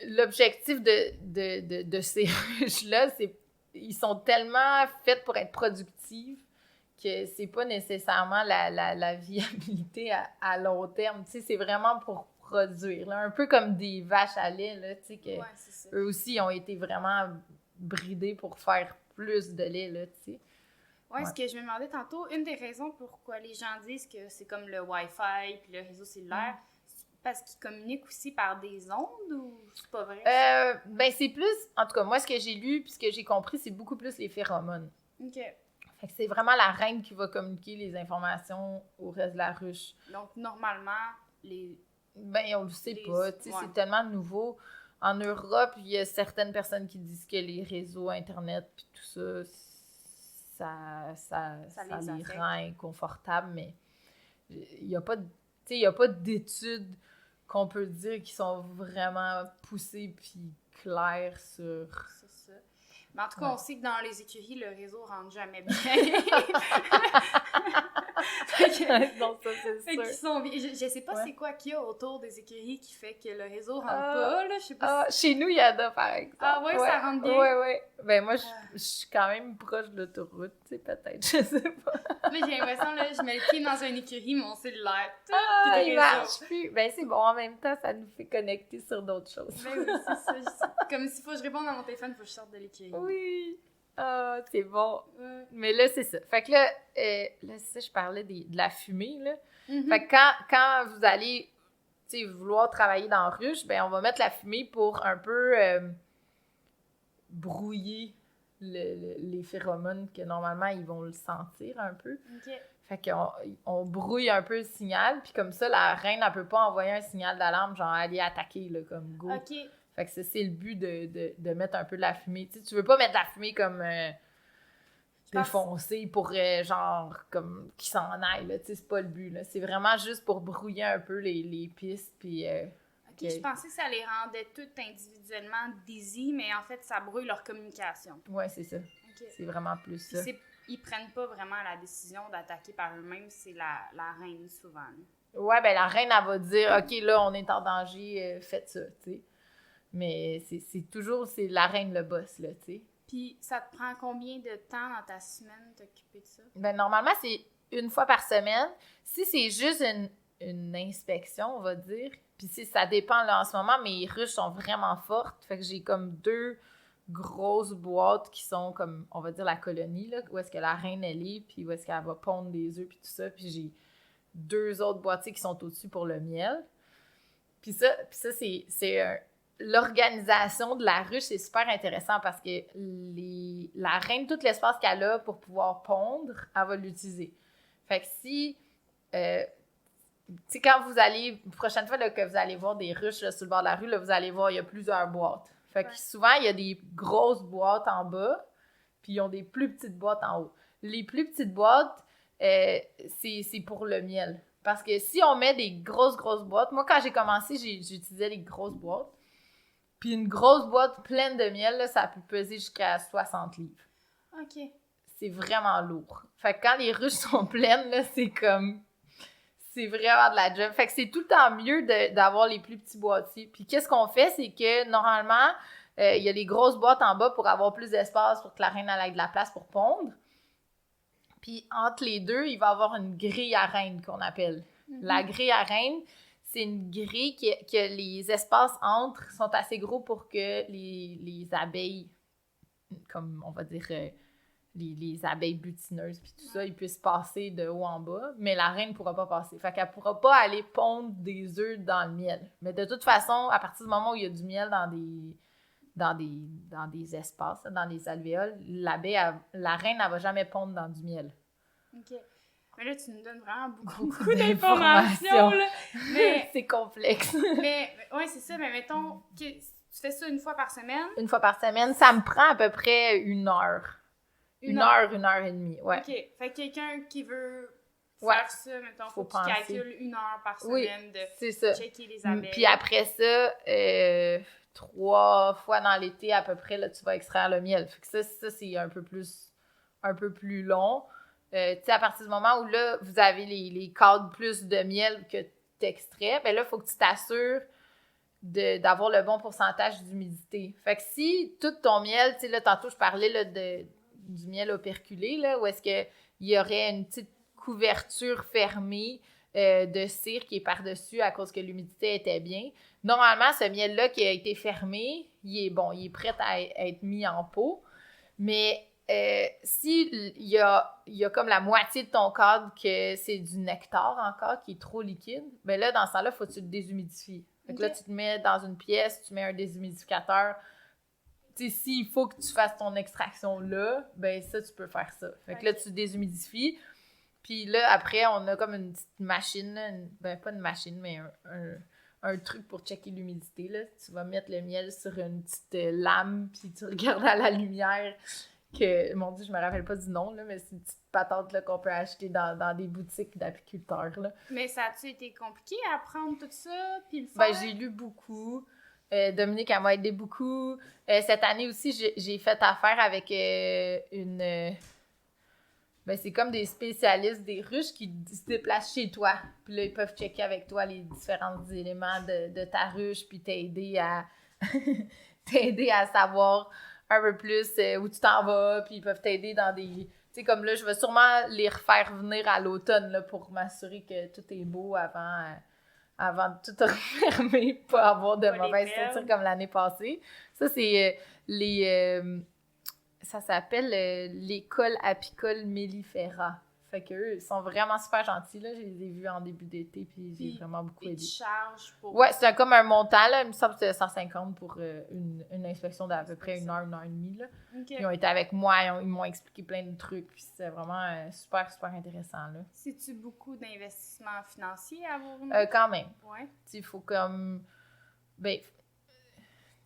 L'objectif de ces ruches-là, c'est ils sont tellement faits pour être productifs que c'est pas nécessairement la viabilité à long terme. Tu sais, c'est vraiment pour produire. Là. Un peu comme des vaches à lait, là, tu sais, que eux aussi ont été vraiment bridés pour faire plus de lait, là, tu sais. Oui, ce que je me demandais tantôt, une des raisons pourquoi les gens disent que c'est comme le Wi-Fi puis le réseau cellulaire, c'est parce qu'ils communiquent aussi par des ondes ou c'est pas vrai? Ben, c'est plus, en tout cas, moi, ce que j'ai lu puis ce que j'ai compris, c'est beaucoup plus les phéromones. OK. Fait que c'est vraiment la reine qui va communiquer les informations au reste de la ruche. Donc, normalement, Ben, on le sait pas, tu sais, c'est tellement nouveau. En Europe, il y a certaines personnes qui disent que les réseaux Internet puis tout ça les rend inconfortables, mais il n'y a pas d'études qu'on peut dire qui sont vraiment poussées puis claires sur... C'est ça. Mais en tout cas, on sait que dans les écuries, le réseau ne rentre jamais bien. Non, ça, c'est sûr. Je sais pas c'est quoi qu'il y a autour des écuries qui fait que le réseau rentre pas, là. Je sais pas chez nous, il y en a, par exemple. Ah ouais, ça rentre bien? Ouais. Ben moi, je suis quand même proche de l'autoroute, tu sais, peut-être, je sais pas. Là, j'ai l'impression, là, je mets le pied dans une écurie, mon cellulaire, il marche plus. Ben c'est bon, en même temps, ça nous fait connecter sur d'autres choses. Ben oui, c'est ça. Comme s'il faut que je réponde à mon téléphone, il faut que je sorte de l'écurie. Oui. Ah, c'est bon. Mais là, c'est ça. Fait que là, c'est ça, je parlais de la fumée, là. Mm-hmm. Fait que quand vous allez, tu sais, vouloir travailler dans la ruche, ben on va mettre la fumée pour un peu brouiller les phéromones que normalement, ils vont le sentir un peu. OK. Fait qu'on brouille un peu le signal, puis comme ça, la reine, elle peut pas envoyer un signal d'alarme, genre aller attaquer, là, comme go. OK. Fait que c'est le but de mettre un peu de la fumée. Tu sais, tu veux pas mettre de la fumée comme défoncée pour genre comme qu'ils s'en aillent, là. Tu sais, c'est pas le but, là. C'est vraiment juste pour brouiller un peu les pistes, puis... OK, je pensais que ça les rendait toutes individuellement dizzy, mais en fait, ça brouille leur communication. Ouais, c'est ça. Okay. C'est vraiment plus ça. Ils prennent pas vraiment la décision d'attaquer par eux-mêmes, c'est la reine, souvent. Ouais, ben la reine, elle va dire « OK, là, on est en danger, faites ça », tu sais. Mais c'est toujours la reine le boss, là, tu sais. Puis ça te prend combien de temps dans ta semaine t'occuper de ça? Ben normalement, c'est une fois par semaine. Si c'est juste une inspection, on va dire, puis ça dépend, là, en ce moment, mes ruches sont vraiment fortes, fait que j'ai comme 2 grosses boîtes qui sont comme, on va dire, la colonie, là, où est-ce que la reine, elle est, puis où est-ce qu'elle va pondre des œufs, puis tout ça, puis j'ai 2 autres boîtiers qui sont au-dessus pour le miel. Puis ça c'est l'organisation de la ruche, c'est super intéressant parce que la reine, tout l'espace qu'elle a pour pouvoir pondre, elle va l'utiliser. Fait que si... tu sais, quand vous allez... Prochaine fois là, que vous allez voir des ruches là, sur le bord de la rue, là, vous allez voir, il y a plusieurs boîtes. Fait que souvent, il y a des grosses boîtes en bas, puis ils ont des plus petites boîtes en haut. Les plus petites boîtes, c'est pour le miel. Parce que si on met des grosses boîtes... Moi, quand j'ai commencé, j'utilisais des grosses boîtes. Puis une grosse boîte pleine de miel, là, ça peut peser jusqu'à 60 livres. OK. C'est vraiment lourd. Fait que quand les ruches sont pleines, là, c'est comme... C'est vraiment de la job. Fait que c'est tout le temps mieux d'avoir les plus petits boîtiers. Puis qu'est-ce qu'on fait, c'est que normalement, il y a les grosses boîtes en bas pour avoir plus d'espace pour que la reine ait de la place pour pondre. Puis entre les deux, il va y avoir une grille à reine qu'on appelle. Mm-hmm. La grille à reine, c'est une grille que les espaces entre sont assez gros pour que les abeilles, comme on va dire les abeilles butineuses puis tout ça, ils puissent passer de haut en bas, mais la reine ne pourra pas passer. Fait qu'elle pourra pas aller pondre des œufs dans le miel. Mais de toute façon, à partir du moment où il y a du miel dans des espaces, dans les alvéoles, la reine, elle va jamais pondre dans du miel. OK. Mais là, tu nous donnes vraiment beaucoup d'informations, là. Mais c'est complexe. mais oui, c'est ça. Mais mettons que tu fais ça une fois par semaine. Une fois par semaine, ça me prend à peu près 1 heure. 1 heure, 1 heure et demie, ouais. OK. Fait que quelqu'un qui veut Ouais. faire ça, mettons, faut qu'il calcule 1 heure par semaine c'est ça. de checker les abeilles. Puis après ça, 3 fois dans l'été à peu près, là, tu vas extraire le miel. Fait que ça c'est un peu plus long. Tu sais, à partir du moment où là, vous avez les cadres plus de miel que tu extrais, ben là, il faut que tu t'assures d'avoir le bon pourcentage d'humidité. Fait que si tout ton miel, tu sais, là, tantôt, je parlais là, du miel operculé, là, où est-ce qu'il y aurait une petite couverture fermée de cire qui est par-dessus à cause que l'humidité était bien. Normalement, ce miel-là qui a été fermé, il est prêt à être mis en pot, mais si il y a comme la moitié de ton cadre que c'est du nectar encore qui est trop liquide, ben là, dans ce temps-là, il faut que tu le déshumidifies. Fait que là, tu te mets dans une pièce, tu mets un déshumidificateur. Tu sais, s'il faut que tu fasses ton extraction là, ben ça, tu peux faire ça. Fait que là, tu déshumidifies. Puis là, après, on a comme une petite machine, ben pas une machine, mais un truc pour checker l'humidité, là. Tu vas mettre le miel sur une petite lame, puis tu regardes à la lumière que, mon Dieu, je me rappelle pas du nom, là, mais c'est une petite patente là, qu'on peut acheter dans des boutiques d'apiculteurs, là. Mais ça a-tu été compliqué à apprendre tout ça, puis le faire? Ben, j'ai lu beaucoup. Dominique, elle m'a aidé beaucoup. Cette année aussi, j'ai fait affaire avec une... Ben, c'est comme des spécialistes des ruches qui se déplacent chez toi. Puis là, ils peuvent checker avec toi les différents éléments de ta ruche, puis t'aider à savoir un peu plus où tu t'en vas, puis ils peuvent t'aider dans des... Tu sais, comme là, je vais sûrement les refaire venir à l'automne, là, pour m'assurer que tout est beau avant de tout refermer, pas avoir de mauvaises structures comme l'année passée. Ça, c'est ça s'appelle l'école apicole mellifera. Fait qu'eux, ils sont vraiment super gentils, là. Je les ai vus en début d'été, puis j'ai vraiment beaucoup aidé. Ils te chargent pour... Ouais, c'est comme un montant, là. Il me semble que c'était 150 pour une inspection d'à peu près 1 heure, 1 heure et demie, là. Okay. Ils ont été avec moi, ils m'ont expliqué plein de trucs, puis c'était vraiment super, super intéressant, là. C'est-tu beaucoup d'investissements financiers à avoir? Quand même. Ouais. Il faut comme... Ben...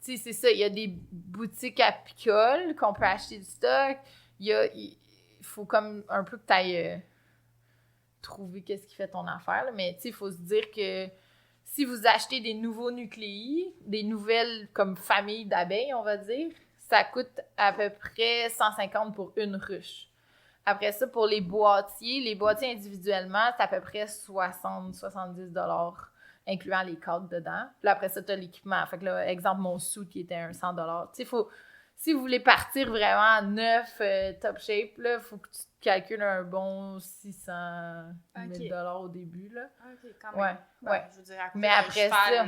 Tu sais, c'est ça, il y a des boutiques apicoles qu'on peut acheter du stock. Il faut comme un peu que tu ailles trouver qu'est-ce qui fait ton affaire. Là. Mais tu sais, il faut se dire que si vous achetez des nouveaux nucléis, des nouvelles comme familles d'abeilles, on va dire, ça coûte à peu près 150 pour une ruche. Après ça, pour les boîtiers individuellement, c'est à peu près 70 $, incluant les cadres dedans. Puis après ça, tu as l'équipement. Fait que là, exemple, mon suit qui était un 100 $. Tu sais, si vous voulez partir vraiment neuf, top shape, là, faut que tu calcules un bon 600 000 $ au début, là. OK, quand même. Ouais. Je veux dire, mais après ça...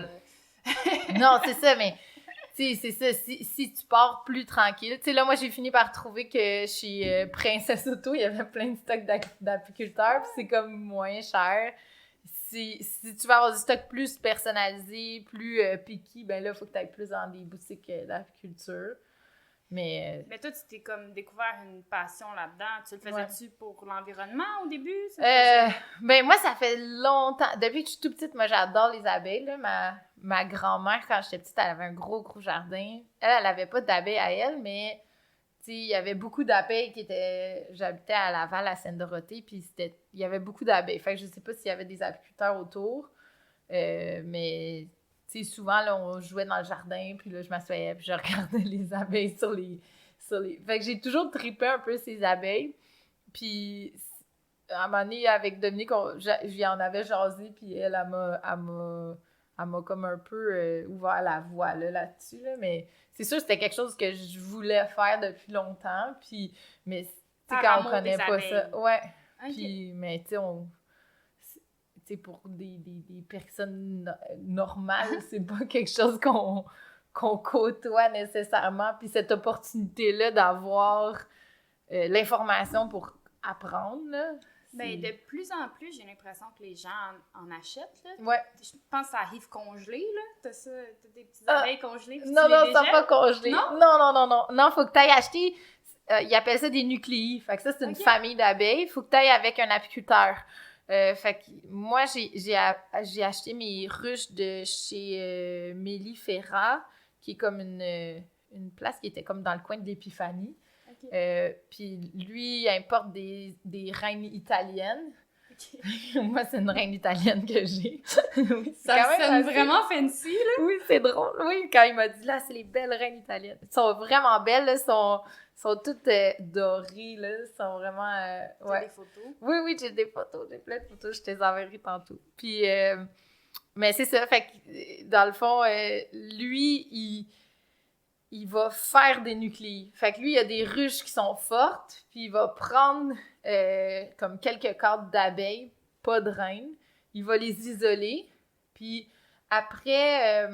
non, c'est ça, mais... Tu sais, c'est ça, si tu pars plus tranquille. Tu sais, là, moi, j'ai fini par trouver que chez Princesse Auto, il y avait plein de stocks d'apiculteurs, puis c'est comme moins cher. Si tu veux avoir du stock plus personnalisé, plus picky, ben là, il faut que tu ailles plus dans des boutiques d'apiculture. Mais toi, tu t'es comme découvert une passion là-dedans. Tu le faisais-tu pour l'environnement au début? Ben moi, ça fait longtemps. Depuis que je suis toute petite, moi, j'adore les abeilles. Là. Ma grand-mère, quand j'étais petite, elle avait un gros jardin. Elle avait pas d'abeilles à elle, mais il y avait beaucoup d'abeilles qui étaient... J'habitais à Laval, à Sainte-Dorothée, puis il y avait beaucoup d'abeilles. Fait que je sais pas s'il y avait des apiculteurs autour, mais... Tu sais, souvent, là, on jouait dans le jardin, puis là, je m'assoyais, puis je regardais les abeilles sur les... Fait que j'ai toujours trippé un peu ces abeilles. Puis, à un moment donné, avec Dominique, j'y en avais jasé, puis elle m'a comme un peu ouvert la voie là-dessus, là. Mais c'est sûr, c'était quelque chose que je voulais faire depuis longtemps, puis... Mais, tu sais, quand on connaît pas ça... Ouais. Okay. Puis, mais, tu sais, pour des personnes normales, c'est pas quelque chose qu'on côtoie nécessairement. Puis cette opportunité-là d'avoir l'information pour apprendre, là. Ben, de plus en plus, j'ai l'impression que les gens en achètent, là. Ouais. Je pense que ça arrive congelé, là. T'as ça, t'as des petites abeilles congelées, puis Non, tu les ça déjettes. pas congelé. Non? Non. Non, faut que tu ailles acheter... ils appellent ça des nucléis. Fait que ça, c'est une Ok. famille d'abeilles. Faut que tu ailles avec un apiculteur. Fait que moi, j'ai acheté mes ruches de chez Mellifera, qui est comme une place qui était comme dans le coin de l'Épiphanie. Ok. Puis lui, il importe des reines italiennes. Ok. Moi, c'est une reine italienne que j'ai. Oui, c'est Ça quand même sonne assez- vraiment fancy, là. Oui, c'est drôle. Oui, quand il m'a dit, là, c'est les belles reines italiennes. Elles sont vraiment belles, là. Sont toutes dorées, là. Elles sont vraiment... T'as ouais. des photos. Oui, j'ai des photos. J'ai plein de photos. Je te les enverrai tantôt. Puis, mais c'est ça. Fait que, dans le fond, lui, il va faire des nucléis. Fait que lui, il a des ruches qui sont fortes, puis il va prendre comme quelques cadres d'abeilles, pas de reines. Il va les isoler, puis après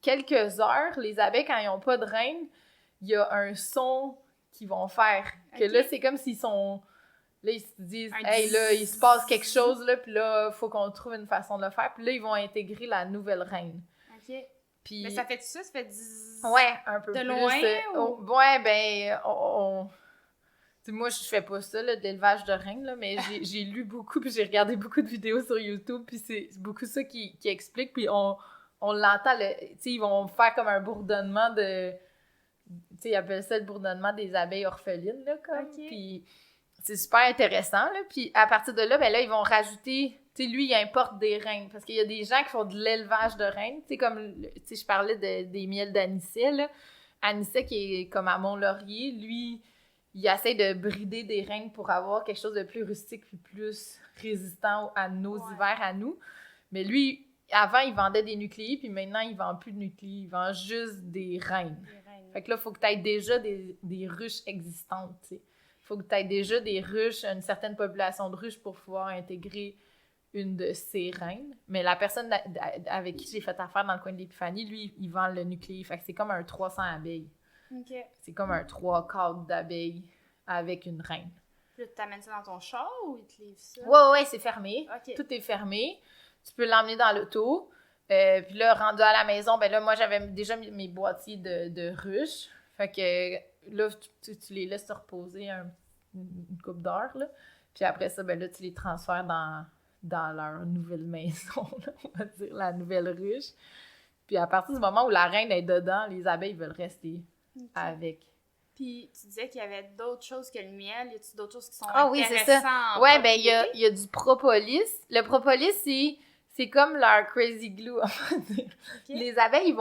quelques heures, les abeilles, quand ils n'ont pas de reines, il y a un son qu'ils vont faire. Que Ok. là, c'est comme s'ils sont... Là, ils se disent, Un hey, là, il se passe quelque chose, là, puis là, il faut qu'on trouve une façon de le faire. Puis là, ils vont intégrer la nouvelle reine. OK. Puis... Mais ça fait ça? Ça fait 10... Ouais, un peu de plus. loin, ou? Ouais, ben, tu sais, moi, je fais pas ça, là, d'élevage de reines, là, mais j'ai lu beaucoup, puis j'ai regardé beaucoup de vidéos sur YouTube, puis c'est beaucoup ça qui explique, puis on l'entend, tu sais, ils vont faire comme un bourdonnement de... Tu sais, ils appellent ça le bourdonnement des abeilles orphelines, là, comme. Ok. Puis c'est super intéressant, là. Puis à partir de là, ben là, ils vont rajouter... Tu sais, lui, il importe des reines, parce qu'il y a des gens qui font de l'élevage de reines, tu sais, comme, tu sais, je parlais des miels d'anicet, là. Anicet, qui est comme à Mont-Laurier, lui, il essaie de brider des reines pour avoir quelque chose de plus rustique puis plus résistant à nos hivers, à nous. Mais lui, avant, il vendait des nucléis, puis maintenant, il vend plus de nucléis, il vend juste des reines. Fait que là, il faut que tu aies déjà des ruches existantes, tu sais. Il faut que tu aies déjà des ruches, une certaine population de ruches pour pouvoir intégrer une de ces reines. Mais la personne avec qui j'ai fait affaire dans le coin de l'Épiphanie, lui, il vend le nucléi. Fait que c'est comme un 300 abeilles. OK. C'est comme un 3 quarts d'abeilles avec une reine. Puis là, tu t'amènes ça dans ton char ou ils te livrent ça? Ouais, c'est fermé. OK. Tout est fermé. Tu peux l'emmener dans l'auto. Puis là, rendu à la maison, ben là, moi, j'avais déjà mis mes boîtiers de ruches. Fait que là, tu les laisses se reposer une couple d'heures, là. Puis après ça, ben là, tu les transfères dans leur nouvelle maison, là, on va dire, la nouvelle ruche. Puis à partir du moment où la reine est dedans, les abeilles veulent rester avec. Puis tu disais qu'il y avait d'autres choses que le miel. Y a-t-il d'autres choses qui sont Ah oui, c'est ça. intéressantes en Ouais, ben il propriété? y a du propolis. Le propolis, c'est comme leur crazy glue, on va dire. Ok. Les abeilles,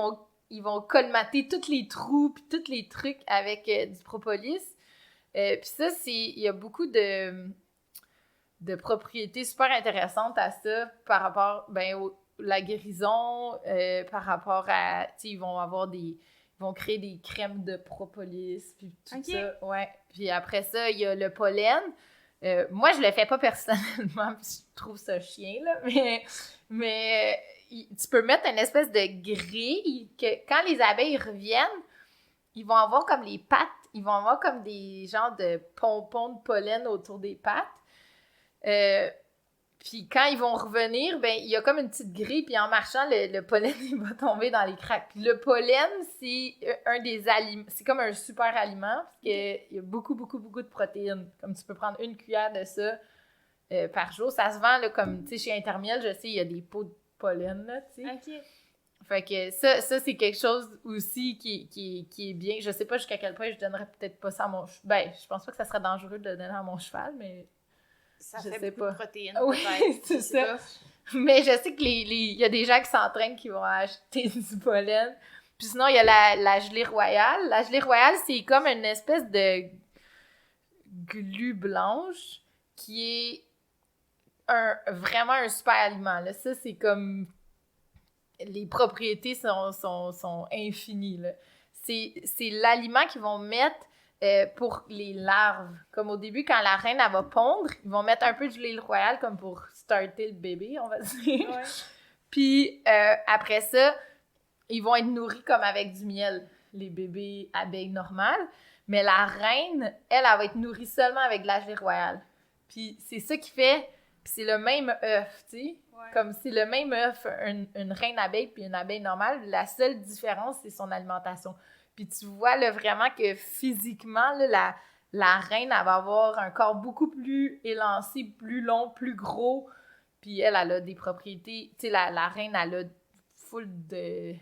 ils vont colmater tous les trous puis tous les trucs avec du propolis. Puis ça, il y a beaucoup de propriétés super intéressantes à ça par rapport la guérison, par rapport à, tu sais, ils vont créer des crèmes de propolis, puis tout Ok. ça, ouais. Puis après ça, il y a le pollen. Moi, je le fais pas personnellement, puis je trouve ça chien, là, mais tu peux mettre une espèce de grille que quand les abeilles reviennent, ils vont avoir comme les pattes, ils vont avoir comme des genres de pompons de pollen autour des pattes. Puis quand ils vont revenir, ben il y a comme une petite grille, puis en marchant, le pollen, il va tomber dans les craques. Puis le pollen, c'est un des aliments, c'est comme un super aliment, parce qu'il y a beaucoup de protéines. Comme tu peux prendre une cuillère de ça par jour. Ça se vend, là, comme, tu sais, chez Intermiel, je sais, il y a des pots de pollen, là, tu sais. OK. Fait que ça c'est quelque chose aussi qui est bien. Je sais pas jusqu'à quel point je donnerais peut-être pas ça à mon cheval. Ben, je pense pas que ça serait dangereux de le donner à mon cheval, mais... Ça Je fait sais beaucoup pas. de protéines, Oui, peut-être. c'est Je sais ça. pas. Mais je sais que il y a des gens qui s'entraînent qui vont acheter du pollen. Puis sinon, il y a la gelée royale. La gelée royale, c'est comme une espèce de glu blanche qui est vraiment un super aliment. Là. Ça, c'est comme... Les propriétés sont infinies. Là. C'est l'aliment qu'ils vont mettre pour les larves. Comme au début, quand la reine elle va pondre, ils vont mettre un peu de gelée royale comme pour starter le bébé, on va dire. Ouais. Puis après ça, ils vont être nourris comme avec du miel. les bébés abeilles normales. Mais la reine, elle va être nourrie seulement avec de la gelée royale. Puis c'est ça qui fait... Puis c'est le même œuf, tu sais. Ouais. Comme c'est le même œuf, une reine abeille puis une abeille normale. La seule différence, c'est son alimentation. Puis tu vois là, vraiment que physiquement, là, la reine, elle va avoir un corps beaucoup plus élancé, plus long, plus gros. Puis elle a des propriétés... Tu sais, la reine, elle a full de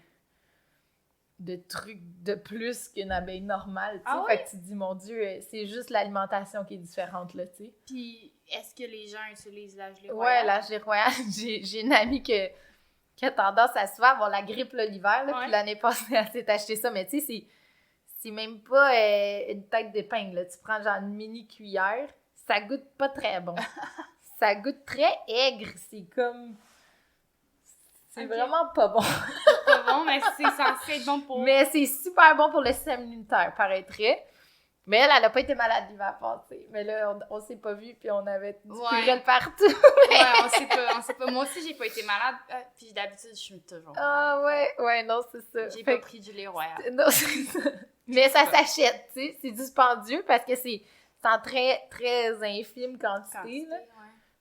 trucs de plus qu'une abeille normale, tu sais. Fait que tu te dis, mon Dieu, c'est juste l'alimentation qui est différente, là, tu sais. Puis, est-ce que les gens utilisent la gelée Ouais, royale? la gelée royale, j'ai une amie qui a tendance à souvent avoir la grippe là, l'hiver, là, puis l'année passée, elle s'est acheté ça, mais tu sais, c'est même pas une tête d'épingle, là. Tu prends genre une mini cuillère, ça goûte pas très bon. Ça goûte très aigre, c'est comme... C'est vraiment pas bon. C'est pas bon, mais c'est censé être bon pour... Mais c'est super bon pour le système immunitaire, paraîtrait. Mais elle a pas été malade l'hiver passé. Mais là, on s'est pas vu puis on avait du purel partout. Ouais, on sait pas. Moi aussi, j'ai pas été malade. Puis d'habitude, je suis toujours malade. Ah ouais, non, c'est ça. J'ai pas pris du lait royal. Non, c'est ça. Mais ça s'achète, tu sais. C'est dispendieux parce que c'est en très, très infime quantité, là. Ouais.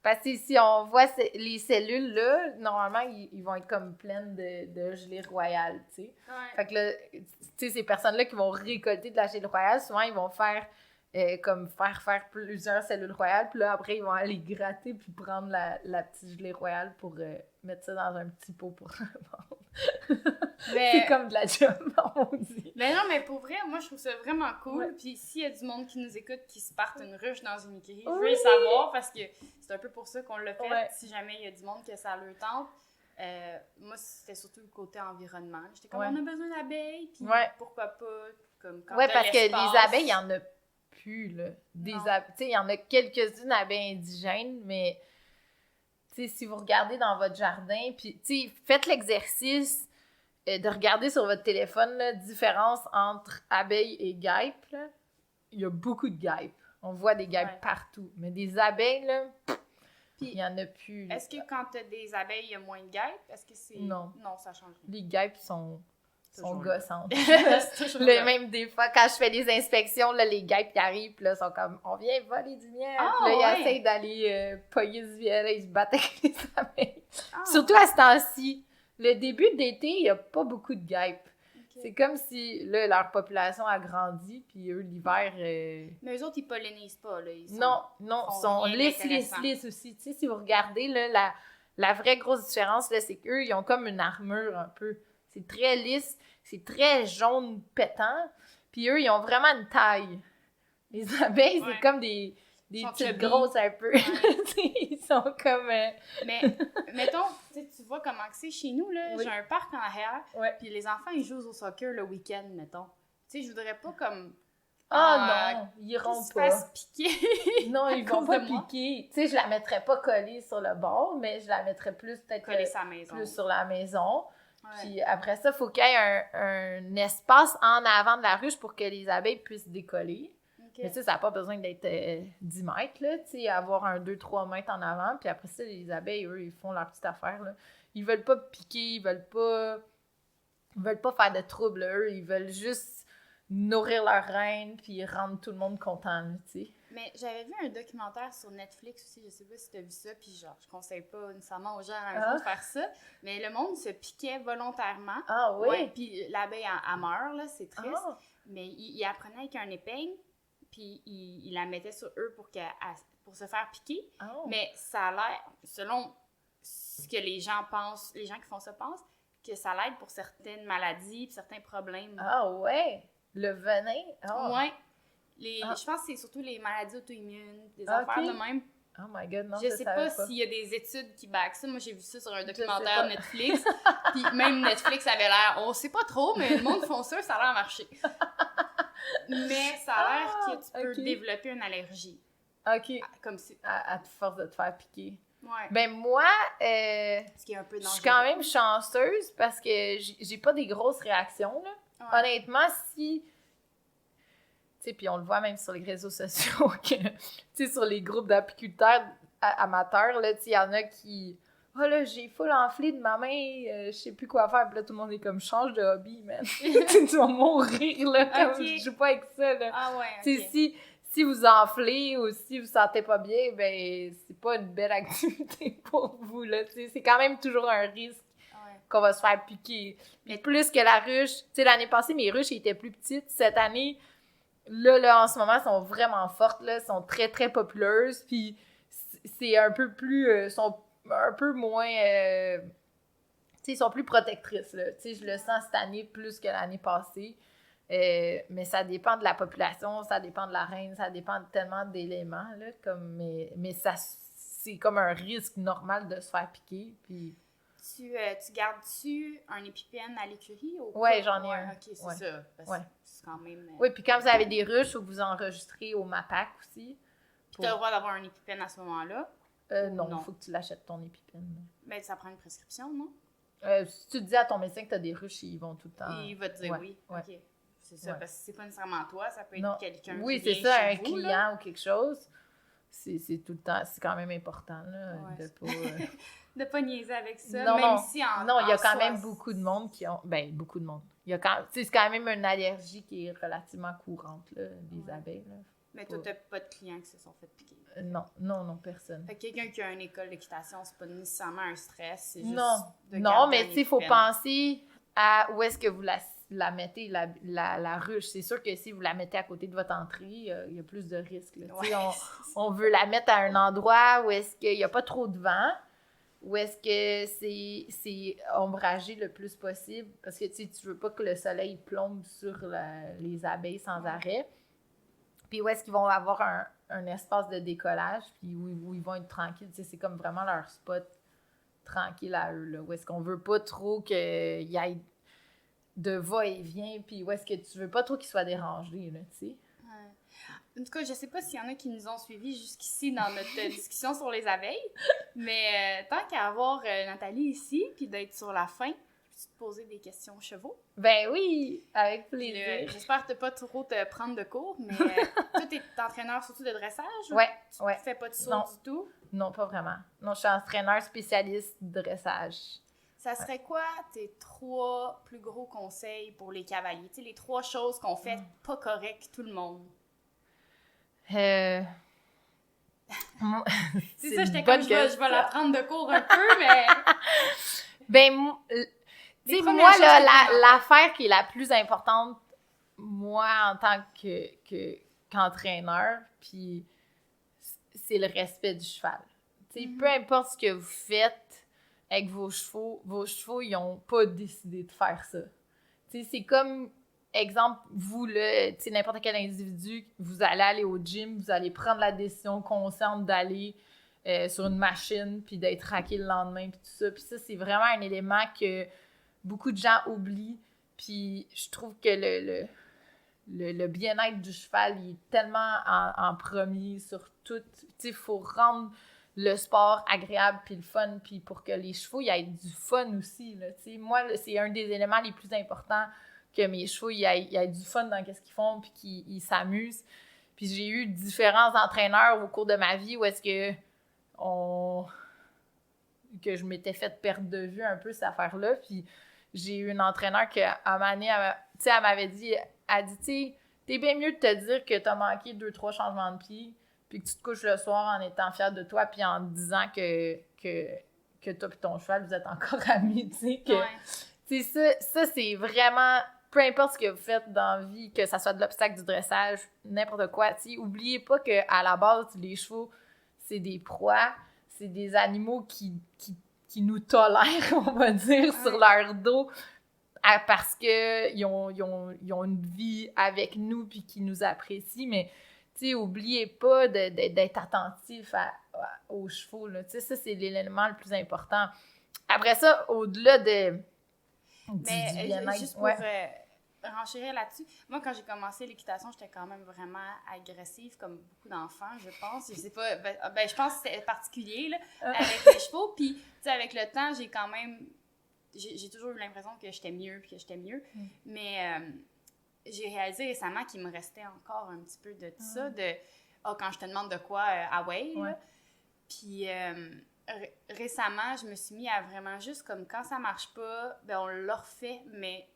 Parce que si on voit les cellules, là, normalement, ils vont être comme pleines de gelée royale, tu sais. Ouais. Fait que là, tu sais, ces personnes-là qui vont récolter de la gelée royale, souvent, ils vont faire faire plusieurs cellules royales, puis là, après, ils vont aller gratter puis prendre la petite gelée royale pour mettre ça dans un petit pot pour vendre. Mais... C'est comme de la job, on dit. Mais non, mais pour vrai, moi, je trouve ça vraiment cool. Ouais. Puis s'il y a du monde qui nous écoute qui se parte une ruche dans une écurie, je veux le savoir parce que c'est un peu pour ça qu'on l'a fait. Ouais. Si jamais il y a du monde que ça leur tente. Moi, c'était surtout le côté environnement. J'étais comme, on a besoin d'abeilles, puis pourquoi pas, comme quand parce que les abeilles, il y en a plus, là. Tu sais, il y en a quelques-unes abeilles indigènes, mais... Tu sais, si vous regardez dans votre jardin, puis, tu sais, faites l'exercice de regarder sur votre téléphone, la différence entre abeilles et guêpes, là. Il y a beaucoup de guêpes. On voit des guêpes partout. Mais des abeilles, là, il n'y en a plus. Est-ce que quand tu as des abeilles, il y a moins de guêpes? Est-ce que c'est... Non. Non, ça change rien. Les guêpes sont gossantes. Même des fois, quand je fais des inspections, là, les guêpes qui arrivent, puis là, sont comme, on vient voler du miel. Puis là, ils essayent d'aller pogner du miel, là, ils se battent avec les abeilles. Surtout à ce temps-ci. Le début d'été, il n'y a pas beaucoup de guêpes. Okay. C'est comme si, là, leur population a grandi, puis eux, l'hiver... Mais eux autres, ils pollinisent pas, là. Ils sont lisses aussi. Tu sais, si vous regardez, là, la vraie grosse différence, là, c'est qu'eux, ils ont comme une armure, un peu. C'est très lisse, c'est très jaune pétant, puis eux, ils ont vraiment une taille. Les abeilles, c'est comme des petites grosses un peu. Ils sont comme... Mais, mettons, tu vois comment c'est chez nous, là, j'ai un parc en arrière, puis les enfants, ils jouent au soccer le week-end, mettons. Tu sais, je voudrais pas comme... non, ils iront pas. Se piquer. Non, ils vont pas piquer. Tu sais, je la mettrais pas collée sur le bord, mais je la mettrais plus peut-être plus sur la maison. Puis après ça, il faut qu'il y ait un espace en avant de la ruche pour que les abeilles puissent décoller. Okay. Mais ça n'a pas besoin d'être 10 mètres, là, tu sais, avoir un 2-3 mètres en avant. Puis après ça, les abeilles, eux, ils font leur petite affaire, là. Ils veulent pas piquer, ils veulent pas faire de trouble, là. Eux, ils veulent juste nourrir leur reine puis rendre tout le monde content, là, tu sais. Mais j'avais vu un documentaire sur Netflix aussi, je sais pas si tu as vu ça, puis genre, je conseille pas nécessairement aux gens à la maison de faire ça, mais le monde se piquait volontairement. Ah oui? Ouais, puis l'abeille, elle meurt, là, c'est triste. Mais il apprenait avec un épingle, puis il la mettait sur eux pour se faire piquer. Mais ça a l'air, selon ce que les gens pensent, les gens qui font ça pensent, que ça l'aide pour certaines maladies, certains problèmes. Ah ouais? Le venin? Ouais. Je pense que c'est surtout les maladies auto-immunes, des affaires de même. Oh my God, non, je sais pas s'il y a des études qui backent ça. Moi, j'ai vu ça sur un documentaire Netflix. Puis même Netflix avait l'air, on sait pas trop, mais le monde font ça a l'air marcher. Mais ça a l'air que tu peux développer une allergie. OK. Comme si... à force de te faire piquer. Ouais. Ben moi, ce qui est un peu dangereux. Je suis quand même chanceuse parce que j'ai pas des grosses réactions, là. Ouais. Honnêtement, si... Tu sais, puis on le voit même sur les réseaux sociaux, que, tu sais, sur les groupes d'apiculteurs amateurs, là, tu sais, il y en a qui... oh là, j'ai full enflé de ma main, je sais plus quoi faire. Puis là, tout le monde est comme, change de hobby, man. Tu vas mourir, là. Comme, je joue pas avec ça, là. Ah ouais, Tu sais, si vous enflez ou si vous sentez pas bien, ben, c'est pas une belle activité pour vous, là. Tu sais, c'est quand même toujours un risque qu'on va se faire piquer. Mais plus que la ruche, tu sais, l'année passée, mes ruches étaient plus petites. Cette année, là, en ce moment, elles sont vraiment fortes, là. Elles sont très, très populeuses. Puis c'est un peu plus... sont un peu moins... tu sais, ils sont plus protectrices, là. Tu sais, je le sens cette année plus que l'année passée. Mais ça dépend de la population, ça dépend de la reine, ça dépend de tellement d'éléments, là. Mais ça, c'est comme un risque normal de se faire piquer, puis... Tu gardes-tu un épipène à l'écurie? Oui, j'en ai un. OK, c'est ça. C'est quand même... Oui, puis quand vous avez des ruches, il faut que vous enregistrez au MAPAC aussi. Puis tu as le droit d'avoir un épipène à ce moment-là? Non, il faut que tu l'achètes ton épipène. Mais ça prend une prescription, non? Si tu dis à ton médecin que tu as des ruches, ils vont tout le temps... Il va te dire oui. Ouais. OK. C'est ça, parce que c'est pas nécessairement toi, ça peut être quelqu'un oui, qui c'est vient ça, chez un vous, client là. ou quelque chose. C'est tout le temps... C'est quand même important, là, de pas... de pas niaiser avec ça, non, même non. si en Non, il y a quand soi, même beaucoup de monde qui ont... Ben, beaucoup de monde. C'est quand même une allergie qui est relativement courante, là, des abeilles, là. Mais toi, t'as pas de clients qui se sont fait piquer. Non, personne. Fait que quelqu'un qui a une école d'équitation, c'est pas nécessairement un stress, c'est juste Non, mais tu sais, il faut penser à où est-ce que vous la mettez, la ruche. C'est sûr que si vous la mettez à côté de votre entrée, il y a plus de risques. Là. Ouais. On veut la mettre à un endroit où est-ce qu'il n'y a pas trop de vent, où est-ce que c'est ombragé le plus possible, parce que tu veux pas que le soleil plombe sur les abeilles sans arrêt. Puis où est-ce qu'ils vont avoir un espace de décollage, puis où ils vont être tranquilles. Tu sais, c'est comme vraiment leur spot tranquille à eux, là. Où est-ce qu'on veut pas trop qu'il y ait de va-et-vient, puis où est-ce que tu veux pas trop qu'ils soient dérangés, là, tu sais. Ouais. En tout cas, je sais pas s'il y en a qui nous ont suivis jusqu'ici dans notre discussion sur les abeilles, mais tant qu'à avoir Nathalie ici, puis d'être sur la fin, peux-tu te poser des questions chevaux? Ben oui, avec plaisir. J'espère ne pas trop te prendre de cours, mais toi, t'es entraîneur surtout de dressage? Ouais. Tu fais pas de saut du tout? Non, pas vraiment. Non, je suis entraîneur spécialiste de dressage. Ça serait quoi tes 3 plus gros conseils pour les cavaliers? Tu sais, les 3 choses qu'on fait pas correct, tout le monde. C'est ça, j'étais comme, je vais la prendre de cours un peu, mais... Ben, tu sais, moi, là, l'affaire qui est la plus importante, moi, en tant qu'entraîneur, puis c'est le respect du cheval. Tu sais, peu importe ce que vous faites avec vos chevaux, ils n'ont pas décidé de faire ça. Tu sais, c'est comme, exemple, vous, là, tu sais, n'importe quel individu, vous allez aller au gym, vous allez prendre la décision consciente d'aller sur une machine, puis d'être raqué le lendemain, puis tout ça. Puis ça, c'est vraiment un élément que beaucoup de gens oublient. Puis je trouve que le bien-être du cheval, il est tellement en premier sur tout. Tu sais, il faut rendre le sport agréable puis le fun, puis pour que les chevaux, il y ait du fun aussi, là, tu sais. Moi, c'est un des éléments les plus importants, que mes chevaux, il y ait du fun dans ce qu'ils font, puis qu'ils s'amusent. Puis j'ai eu différents entraîneurs au cours de ma vie où est-ce que je m'étais fait perdre de vue un peu cette affaire-là. Puis j'ai eu une entraîneur qui, à un moment donné, elle m'avait dit, tu sais, t'es bien mieux de te dire que t'as manqué 2-3 changements de pied, puis que tu te couches le soir en étant fière de toi, puis en te disant que toi et ton cheval, vous êtes encore amis, tu sais. Tu sais, ça, c'est vraiment... Peu importe ce que vous faites dans la vie, que ça soit de l'obstacle, du dressage, n'importe quoi, tu sais, oubliez pas qu'à la base, les chevaux, c'est des proies, c'est des animaux qui nous tolèrent, on va dire, sur leur dos, parce qu'ils ont une vie avec nous puis qu'ils nous apprécient, mais tu sais, oubliez pas d'être attentif aux chevaux, là. Tu sais, ça, c'est l'élément le plus important. Après ça, au-delà du bien-être... Juste pour renchérir là-dessus, moi, quand j'ai commencé l'équitation, j'étais quand même vraiment agressive, comme beaucoup d'enfants, je pense. Je sais pas, je pense que c'était particulier, là, avec les chevaux. Puis, tu sais, avec le temps, j'ai quand même... J'ai toujours eu l'impression que j'étais mieux, puis que j'étais mieux. Mais j'ai réalisé récemment qu'il me restait encore un petit peu de ça, quand je te demande de quoi, away, là. Puis, récemment, je me suis mis à vraiment juste comme quand ça marche pas, ben on le refait, mais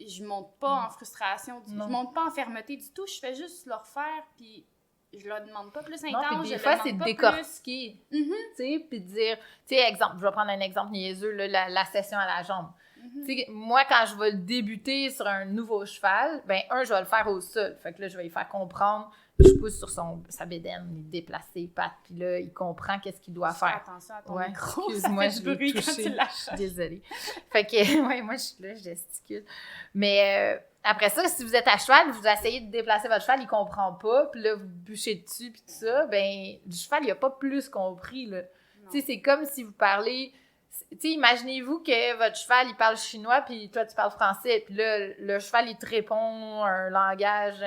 je monte pas en frustration, je monte pas en fermeté du tout, je fais juste le refaire, puis je leur demande pas plus intense, non, puis je des fois, c'est demande pas décortiquer, plus. tu sais, puis dire, tu sais, exemple, je vais prendre un exemple niaiseux, là, la session à la jambe. Tu sais, moi, quand je vais le débuter sur un nouveau cheval, ben je vais le faire au sol. Fait que là, je vais lui faire comprendre. Je pousse sur sa bédaine, il déplace ses pattes, puis là, il comprend qu'est-ce qu'il doit faire. Attention à ton micro, excuse-moi, ça fait je du l'ai bruit quand touché. tu lâches. Je suis désolée. Fait que, ouais, moi, je suis là, je gesticule. Mais après ça, si vous êtes à cheval, vous essayez de déplacer votre cheval, il comprend pas, puis là, vous bûchez dessus, puis tout ça, ben le cheval, il a pas plus compris, là. Tu sais, c'est comme si vous parlez... Tu sais, imaginez-vous que votre cheval, il parle chinois, puis toi, tu parles français, puis là, le cheval, il te répond un langage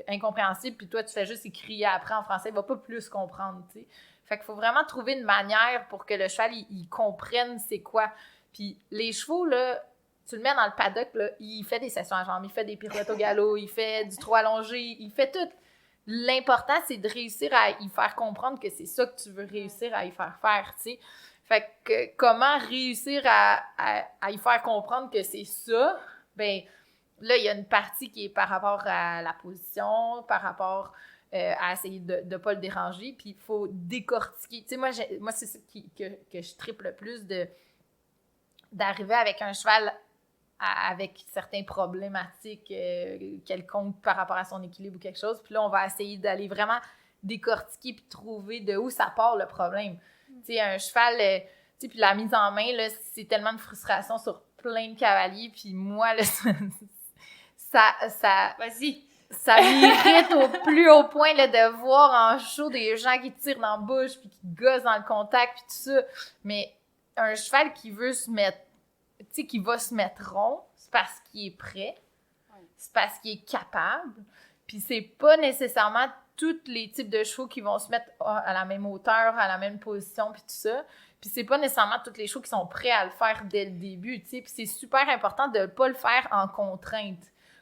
incompréhensible, puis toi, tu fais juste crier après en français, il va pas plus comprendre, tu sais. Fait qu'il faut vraiment trouver une manière pour que le cheval, il comprenne c'est quoi. Puis les chevaux, là, tu le mets dans le paddock, là, il fait des sessions à jambes, il fait des pirouettes au galop, il fait du trot allongé, il fait tout. L'important, c'est de réussir à y faire comprendre que c'est ça que tu veux réussir à y faire faire, tu sais. Fait que comment réussir à y faire comprendre que c'est ça? Ben là, il y a une partie qui est par rapport à la position, par rapport à essayer de ne pas le déranger, puis il faut décortiquer. Tu sais, moi c'est ça que je tripe le plus, d'arriver avec un cheval avec certaines problématiques quelconques par rapport à son équilibre ou quelque chose, puis là, on va essayer d'aller vraiment décortiquer puis trouver de où ça part le problème. Tu sais, un cheval, tu sais, puis la mise en main, là, c'est tellement de frustration sur plein de cavaliers, puis moi, là, Vas-y! Ça m'irrite au plus haut point, là, de voir en show des gens qui tirent dans la bouche, puis qui gossent dans le contact, puis tout ça. Mais un cheval qui veut se mettre, tu sais, qui va se mettre rond, c'est parce qu'il est prêt, c'est parce qu'il est capable, puis c'est pas nécessairement tous les types de chevaux qui vont se mettre à la même hauteur, à la même position, puis tout ça. Puis c'est pas nécessairement tous les chevaux qui sont prêts à le faire dès le début, tu sais. Puis c'est super important de ne pas le faire en contrainte.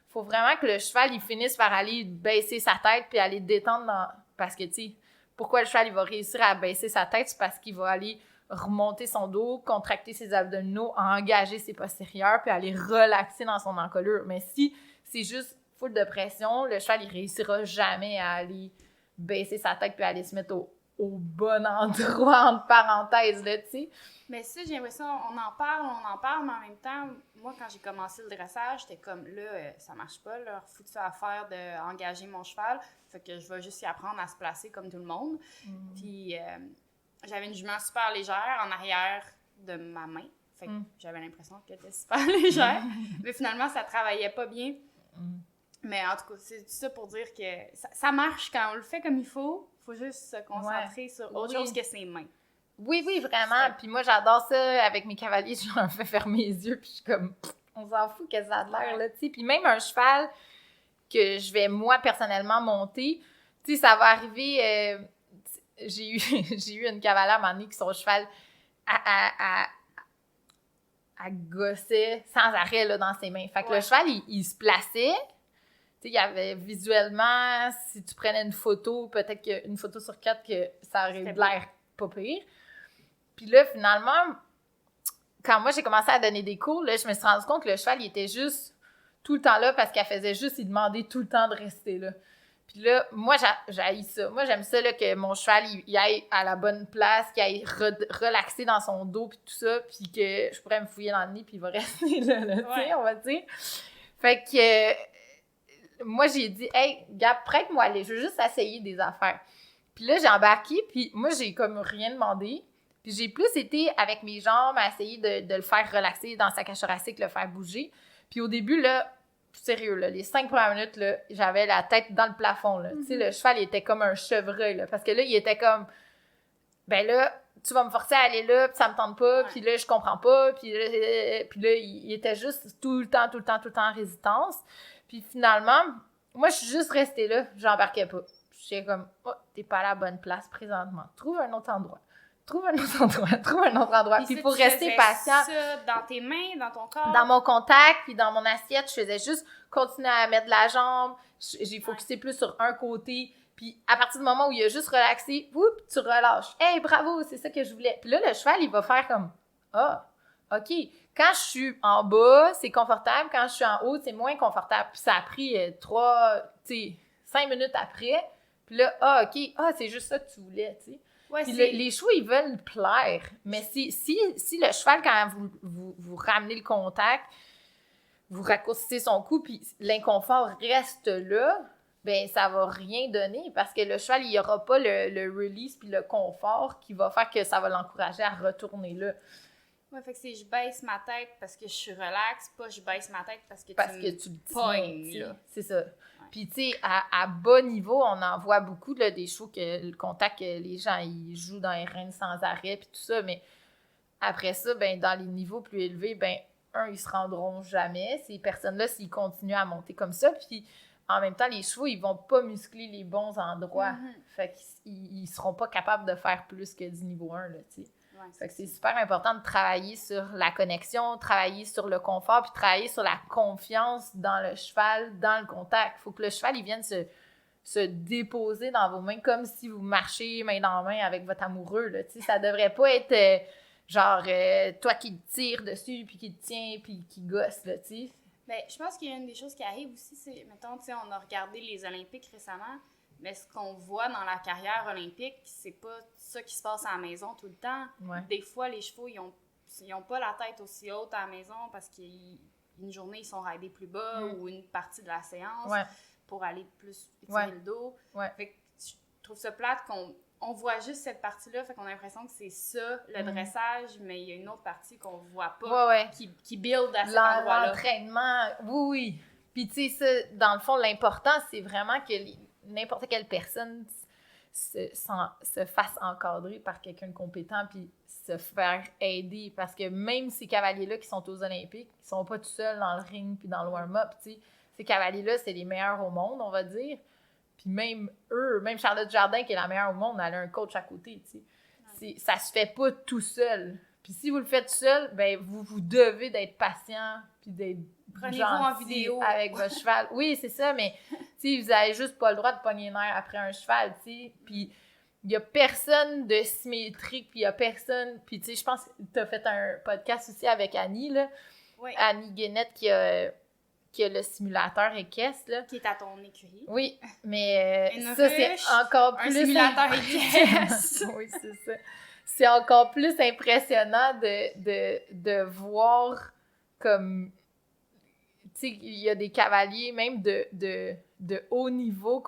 Faut vraiment que le cheval, il finisse par aller baisser sa tête puis aller détendre dans... Parce que, tu sais, pourquoi le cheval, il va réussir à baisser sa tête? C'est parce qu'il va aller remonter son dos, contracter ses abdominaux, engager ses postérieurs, puis aller relaxer dans son encolure. Mais si c'est juste full de pression, le cheval, il réussira jamais à aller baisser sa tête puis aller se mettre au bon endroit, entre parenthèses, là, tu sais. Mais ça, j'ai l'impression, on en parle, mais en même temps, moi, quand j'ai commencé le dressage, j'étais comme, là, ça marche pas, leur foutu affaire d'engager mon cheval, fait que je vais juste y apprendre à se placer comme tout le monde. Puis, j'avais une jument super légère en arrière de ma main, fait que j'avais l'impression qu'elle était super légère, mais finalement, ça travaillait pas bien. Mais en tout cas, c'est ça pour dire que ça marche quand on le fait comme il faut juste se concentrer sur autre chose que ses mains. Oui, vraiment. Puis moi, j'adore ça avec mes cavaliers. Je leur fais fermer les yeux, puis je suis comme, on s'en fout que ça a de l'air, là, tu sais. Puis même un cheval que je vais, moi, personnellement, monter, tu sais, ça va arriver... j'ai eu une cavalière à un moment donné qui, son cheval, à gossait sans arrêt, là, dans ses mains. Fait que le cheval, il se plaçait. Tu sais, il y avait visuellement, si tu prenais une photo, peut-être qu'une photo sur 4, que ça aurait l'air pas pire. Puis là, finalement, quand moi, j'ai commencé à donner des cours, là, je me suis rendu compte que le cheval, il était juste tout le temps là parce qu'elle faisait juste, il demandait tout le temps de rester là. Puis là, moi, j'haïs ça. Moi, j'aime ça, là, que mon cheval, il aille à la bonne place, qu'il aille relaxer dans son dos, puis tout ça, puis que je pourrais me fouiller dans le nez, puis il va rester là, tu sais, on va dire. Fait que moi, j'ai dit, « Hey, Gab, prête-moi aller, je veux juste essayer des affaires. » Puis là, j'ai embarqué, puis moi, j'ai comme rien demandé. Puis j'ai plus été avec mes jambes à essayer de le faire relaxer dans sa cage thoracique, le faire bouger. Puis au début, là, sérieux, là, les 5 premières minutes, là, j'avais la tête dans le plafond, là. Tu sais, le cheval, il était comme un chevreuil, là. Parce que là, il était comme, ben là, tu vas me forcer à aller là, puis ça me tente pas, puis là, je comprends pas, puis là, il était juste tout le temps en résistance. Puis finalement, moi, je suis juste restée là, j'embarquais pas. J'étais comme, oh, t'es pas à la bonne place présentement. Trouve un autre endroit. trouve un autre endroit. Puis il faut rester patient. Ça dans tes mains, dans ton corps? Dans mon contact, puis dans mon assiette, je faisais juste continuer à mettre la jambe. J'ai focusé plus sur un côté. Puis à partir du moment où il a juste relaxé, tu relâches. Hey, bravo, c'est ça que je voulais. Puis là, le cheval, il va faire comme, ah, OK. Quand je suis en bas, c'est confortable. Quand je suis en haut, c'est moins confortable. Puis ça a pris 5 minutes après. Puis là, OK, c'est juste ça que tu voulais, tu sais. Ouais, puis les chevaux, ils veulent plaire. Mais si le cheval, quand vous ramenez le contact, vous raccourcissez son cou, puis l'inconfort reste là, ben ça va rien donner parce que le cheval, il n'y aura pas le release puis le confort qui va faire que ça va l'encourager à retourner là. Ouais, fait que c'est je baisse ma tête parce que je suis relax, pas je baisse ma tête parce que tu le pognes, là. C'est ça. Ouais. Puis, tu sais, à bas niveau, on en voit beaucoup, là, des chevaux que le contact, que les gens, ils jouent dans les rênes sans arrêt, puis tout ça, mais après ça, ben dans les niveaux plus élevés, ben ils se rendront jamais, ces personnes-là, s'ils continuent à monter comme ça, puis en même temps, les chevaux, ils vont pas muscler les bons endroits. Fait qu'ils seront pas capables de faire plus que du niveau 1, là, tu sais. Ouais, fait que c'est super important de travailler sur la connexion, travailler sur le confort, puis travailler sur la confiance dans le cheval, dans le contact. Il faut que le cheval, il vienne se déposer dans vos mains comme si vous marchiez main dans main avec votre amoureux, là, tu sais. Ça devrait pas être toi qui te tires dessus, puis qui te tient, puis qui gosse, là, tu sais. Ben, je pense qu'il y a une des choses qui arrive aussi, c'est, mettons, tu sais, on a regardé les Olympiques récemment, mais ce qu'on voit dans la carrière olympique, c'est pas ça qui se passe à la maison tout le temps. Ouais. Des fois, les chevaux, ils ont pas la tête aussi haute à la maison parce qu'une journée, ils sont raidés plus bas ou une partie de la séance pour aller plus étirer le dos. Ouais. Fait que je trouve ça plate qu'on voit juste cette partie-là, fait qu'on a l'impression que c'est ça, le dressage, mais il y a une autre partie qu'on voit pas, qui build à cet endroit-là. L'entraînement, oui. Puis tu sais, ça, dans le fond, l'important, c'est vraiment que n'importe quelle personne se fasse encadrer par quelqu'un de compétent puis se faire aider. Parce que même ces cavaliers-là qui sont aux Olympiques, ils sont pas tout seuls dans le ring puis dans le warm-up, tu sais. Ces cavaliers-là, c'est les meilleurs au monde, on va dire. Puis même eux, même Charlotte Jardin, qui est la meilleure au monde, elle a un coach à côté, tu sais. Ça se fait pas tout seul. Puis si vous le faites seul, ben vous devez d'être patient puis d'être prenez-vous en vidéo avec votre cheval. Oui, c'est ça, mais tu sais, vous avez juste pas le droit de pogner les nerfs après un cheval, tu sais. Puis il y a personne de symétrique, puis il y a personne... Puis tu sais, je pense que t'as fait un podcast aussi avec Annie, là. Oui. Annie Guénette qui a le simulateur équestre, là. Qui est à ton écurie. Oui, mais ça, c'est encore plus... Un simulateur équestre. Oui, c'est ça. C'est encore plus impressionnant de voir comme... Tu sais, il y a des cavaliers, même de haut niveau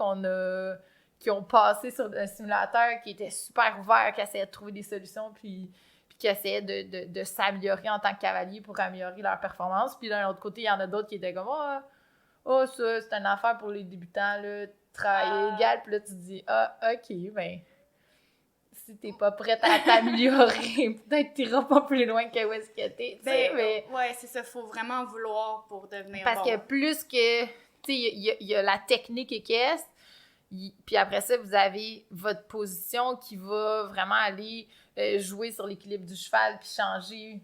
qui ont passé sur un simulateur qui était super ouvert, qui essayaient de trouver des solutions, puis qui essayaient de s'améliorer en tant que cavalier pour améliorer leur performance. Puis d'un autre côté, il y en a d'autres qui étaient comme « Oh, ça, c'est une affaire pour les débutants, là, travailler égal. » Puis là, tu te dis « Ah, OK, ben... » Si t'es pas prête à t'améliorer, peut-être t'iras pas plus loin que où est-ce que t'es. Mais... Ouais, c'est ça. Faut vraiment vouloir pour devenir Parce bon. que plus que... Tu sais, il y a la technique équestre, puis après ça, vous avez votre position qui va vraiment aller jouer sur l'équilibre du cheval puis changer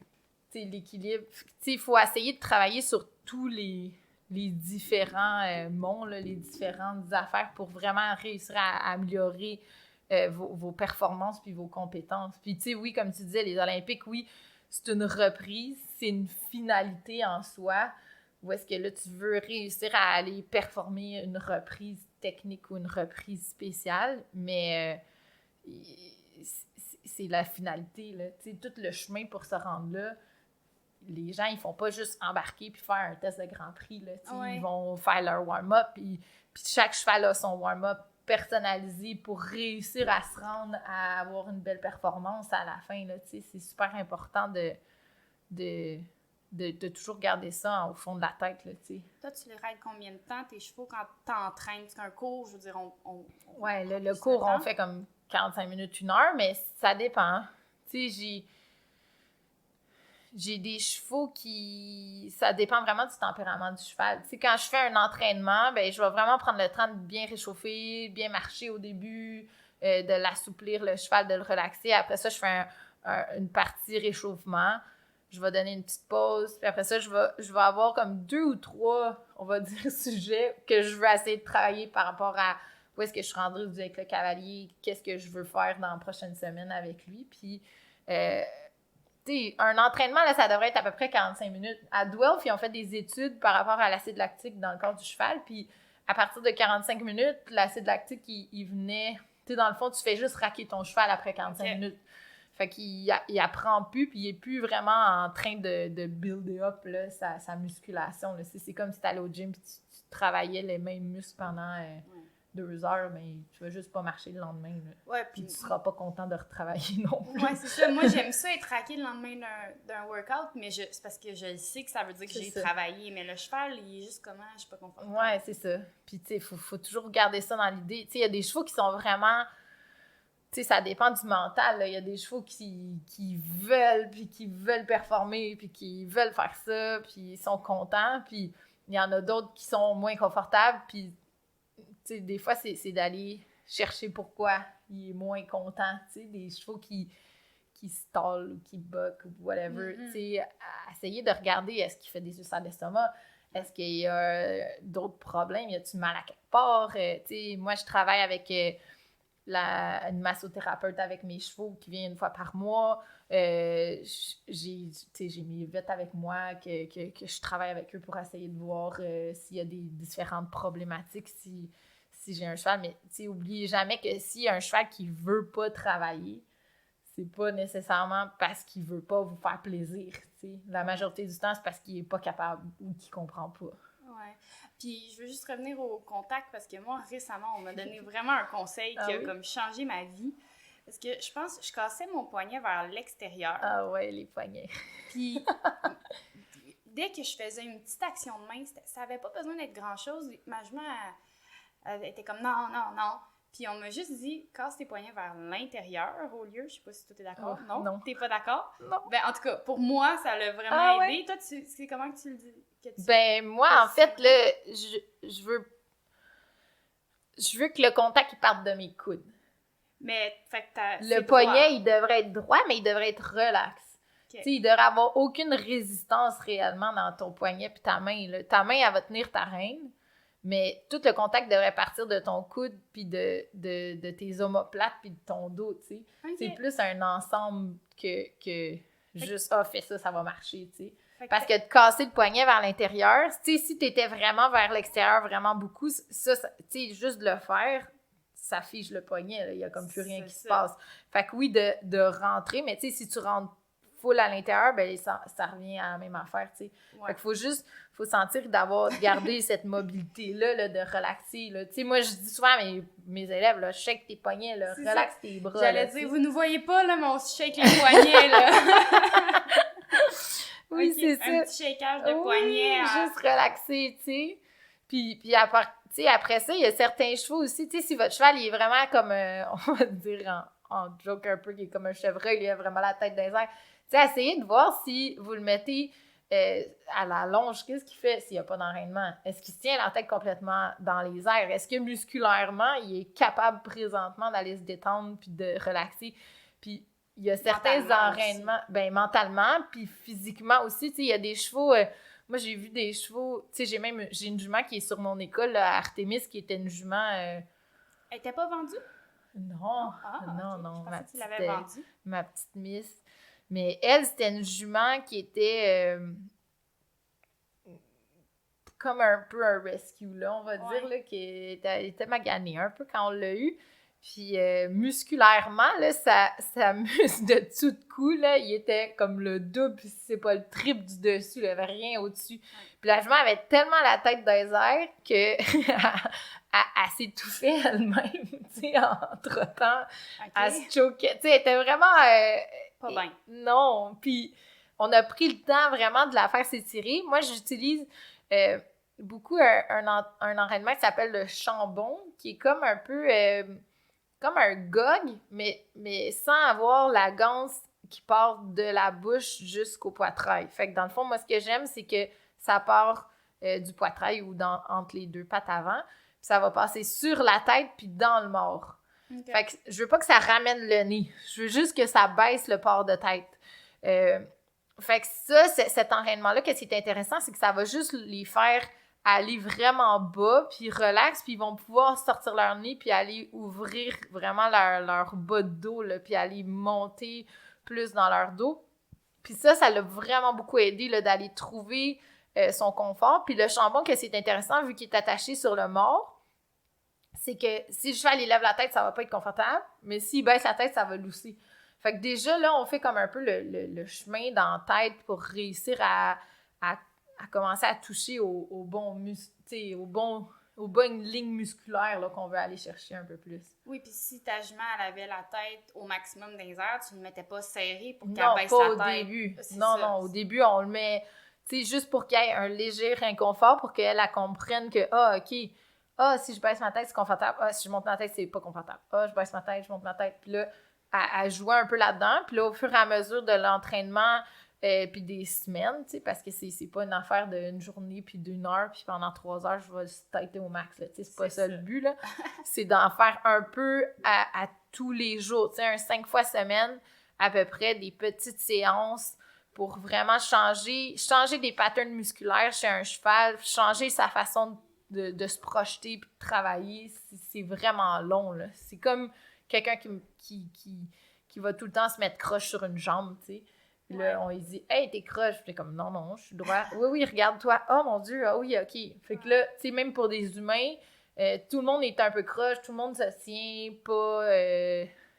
l'équilibre. Tu sais, il faut essayer de travailler sur tous les différents monts, là, les différentes affaires pour vraiment réussir à améliorer vos performances puis vos compétences. Puis, tu sais, oui, comme tu disais, les Olympiques, oui, c'est une reprise, c'est une finalité en soi, où est-ce que là, tu veux réussir à aller performer une reprise technique ou une reprise spéciale, mais c'est la finalité, là. Tu sais, tout le chemin pour se rendre là, les gens, ils font pas juste embarquer puis faire un test de Grand Prix, là. Tu sais, ils vont faire leur warm-up, puis chaque cheval a son warm-up personnalisé pour réussir à se rendre à avoir une belle performance à la fin, là, tu sais, c'est super important de toujours garder ça au fond de la tête, là, tu sais. Toi, tu les raides combien de temps, tes chevaux, quand t'entraînes? Parce qu'un cours, je veux dire, ouais, le cours, on fait comme 45 minutes, 1 heure, mais ça dépend. Tu sais, j'ai des chevaux qui... Ça dépend vraiment du tempérament du cheval. Tu sais, quand je fais un entraînement, ben je vais vraiment prendre le temps de bien réchauffer, bien marcher au début, de l'assouplir, le cheval, de le relaxer. Après ça, je fais une partie réchauffement. Je vais donner une petite pause. Puis après ça, je vais avoir comme 2 ou 3, on va dire, sujets que je veux essayer de travailler par rapport à où est-ce que je suis rendue avec le cavalier, qu'est-ce que je veux faire dans la prochaine semaine avec lui. Puis, tu sais, un entraînement, là, ça devrait être à peu près 45 minutes. À Dwelf, ils ont fait des études par rapport à l'acide lactique dans le corps du cheval. Puis, à partir de 45 minutes, l'acide lactique, il venait... Tu sais, dans le fond, tu fais juste raquer ton cheval après 45 minutes. Fait qu'il apprend plus, puis il est plus vraiment en train de builder up là, sa musculation. Là. C'est comme si tu allais au gym et tu travaillais les mêmes muscles pendant 2 heures, mais tu vas juste pas marcher le lendemain. Là. Ouais, puis tu seras pas content de retravailler non plus. Ouais, c'est ça. Moi, j'aime ça être raqué le lendemain d'un workout, mais c'est parce que je sais que ça veut dire que j'ai travaillé. Mais le cheval, il est juste comment, je suis pas confortable. Ouais, c'est ça. Puis tu sais, faut toujours garder ça dans l'idée. Tu sais, il y a des chevaux qui sont vraiment... Tu sais, ça dépend du mental. Là. Il y a des chevaux qui veulent, puis qui veulent performer, puis qui veulent faire ça, puis ils sont contents. Puis il y en a d'autres qui sont moins confortables. Puis, tu sais, des fois, c'est d'aller chercher pourquoi il est moins content. Tu sais, des chevaux qui stallent ou qui buckent ou whatever. Tu sais, essayer de regarder, est-ce qu'il fait des ulcères d'estomac? Est-ce qu'il y a d'autres problèmes? Y a-tu mal à quelque part? Tu sais, moi, je travaille avec... une massothérapeute avec mes chevaux qui vient 1 fois par mois. J'ai mes vets avec moi que je travaille avec eux pour essayer de voir s'il y a des différentes problématiques si j'ai un cheval. Mais oubliez jamais que s'il y a un cheval qui veut pas travailler, c'est pas nécessairement parce qu'il veut pas vous faire plaisir. T'sais. La majorité du temps, c'est parce qu'il est pas capable ou qu'il comprend pas. Ouais. Puis je veux juste revenir au contact parce que moi, récemment, on m'a donné vraiment un conseil qui a comme changé ma vie. Parce que je pense que je cassais mon poignet vers l'extérieur. Ah ouais, les poignets. Puis dès que je faisais une petite action de main, ça avait pas besoin d'être grand-chose. Ma jument, elle était comme non. Puis on m'a juste dit, casse tes poignets vers l'intérieur au lieu. Je sais pas si toi t'es d'accord. Oh, non. T'es pas d'accord? Non. Ben, en tout cas, pour moi, ça l'a vraiment aidé. Ouais. Toi, c'est comment que tu le dis? Ben, moi, en fait, là, je veux que le contact il parte de mes coudes. Mais, fait que le poignet, il devrait être droit, mais il devrait être relax. Okay. Tu sais, il devrait avoir aucune résistance réellement dans ton poignet puis ta main. Là. Ta main, elle va tenir ta rêne, mais tout le contact devrait partir de ton coude puis de tes omoplates puis de ton dos, tu sais. Okay. C'est plus un ensemble que juste « Ah, fais ça, ça va marcher », tu sais. Parce que de casser le poignet vers l'intérieur, tu sais, si t'étais vraiment vers l'extérieur vraiment beaucoup, ça tu sais, juste de le faire, ça fige le poignet, il y a comme plus rien qui se passe. Fait que oui, de rentrer, mais tu sais, si tu rentres full à l'intérieur, ben ça revient à la même affaire, tu sais. Ouais. Fait qu'il faut sentir de garder cette mobilité-là, là, de relaxer, là. Tu sais, moi, je dis souvent à mes élèves, là, shake tes poignets, là, relaxe tes bras. J'allais dire, vous ne voyez pas, là, mais on se shake les poignets, là. Oui, okay, c'est ça. Un petit shakeage de poignet. Juste relaxer, tu sais. Puis après ça, il y a certains chevaux aussi. Tu sais, si votre cheval, il est vraiment comme, on va dire en joke un peu, il est comme un chevreuil, il a vraiment la tête dans les airs. Tu sais, essayez de voir si vous le mettez à la longe. Qu'est-ce qu'il fait s'il n'y a pas d'enraînement? Est-ce qu'il se tient la tête complètement dans les airs? Est-ce que musculairement, il est capable présentement d'aller se détendre puis de relaxer? Puis il y a certains enraînements, ben mentalement, puis physiquement aussi, tu sais, il y a des chevaux, moi j'ai vu des chevaux, tu sais, j'ai une jument qui est sur mon école, là, Artemis, qui était une jument... Elle était pas vendue? Non, non. Je pensais que tu l'avais vendue. Ma petite miss. Mais elle, c'était une jument qui était comme un peu un rescue, là, on va dire, là, qui était maganée un peu quand on l'a eu. Puis musculairement, là, ça muscle de dessous de cou, là, il était comme le double, puis c'est pas le triple du dessus, il n'y avait rien au-dessus. Puis la jument avait tellement la tête dans les airs qu'elle s'étouffait elle-même, tu sais, entre-temps. Okay. Elle se choquait, tu sais, elle était vraiment... pas bien. Non, puis on a pris le temps vraiment de la faire s'étirer. Moi, j'utilise... beaucoup un enraînement qui s'appelle le chambon, qui est comme un peu... comme un gog, mais sans avoir la ganse qui part de la bouche jusqu'au poitrail. Fait que dans le fond, moi, ce que j'aime, c'est que ça part du poitrail ou entre les 2 pattes avant, puis ça va passer sur la tête puis dans le mort. Ok. Fait que je veux pas que ça ramène le nez. Je veux juste que ça baisse le port de tête. Fait que ça, cet entraînement-là, qu'est-ce qui est intéressant, c'est que ça va juste les faire aller vraiment bas, puis relax, puis ils vont pouvoir sortir leur nez, puis aller ouvrir vraiment leur bas de dos, là, puis aller monter plus dans leur dos. Puis ça l'a vraiment beaucoup aidé là, d'aller trouver son confort. Puis le chambon, que c'est intéressant, vu qu'il est attaché sur le mort, c'est que si le cheval il lève la tête, ça va pas être confortable, mais s'il baisse la tête, ça va lousser. Fait que déjà, là, on fait comme un peu le chemin dans la tête pour réussir à commencer à toucher aux bonnes lignes musculaires là, qu'on veut aller chercher un peu plus. Oui, puis si ta jument, elle avait la tête au maximum des airs, tu ne le mettais pas serré pour qu'elle Non, baisse pas la au tête. début. C'est Non, ça. au début, on le met, tu sais, juste pour qu'il y ait un léger inconfort, pour qu'elle comprenne que, ah, OK, ah, si je baisse ma tête, c'est confortable. Ah, si je monte ma tête, c'est pas confortable. Ah, je baisse ma tête, je monte ma tête. Puis là, elle jouait un peu là-dedans. Puis là, au fur et à mesure de l'entraînement, puis des semaines, tu sais, parce que c'est pas une affaire d'une journée, puis d'une heure, puis pendant 3 heures, je vais se têter au max, là, tu sais, c'est pas ça le but, là. C'est d'en faire un peu à tous les jours, tu sais, 5 fois semaine, à peu près, des petites séances pour vraiment changer des patterns musculaires chez un cheval, changer sa façon de se projeter puis de travailler. C'est vraiment long, là. C'est comme quelqu'un qui va tout le temps se mettre croche sur une jambe, tu sais. Puis là, on lui dit « Hey, t'es croche! » Puis comme « Non, non, je suis droit. »« Oui, oui, regarde-toi. »« Oh mon Dieu, ah oui, OK. » Fait que là, tu sais, même pour des humains, tout le monde est un peu croche, tout le monde se tient pas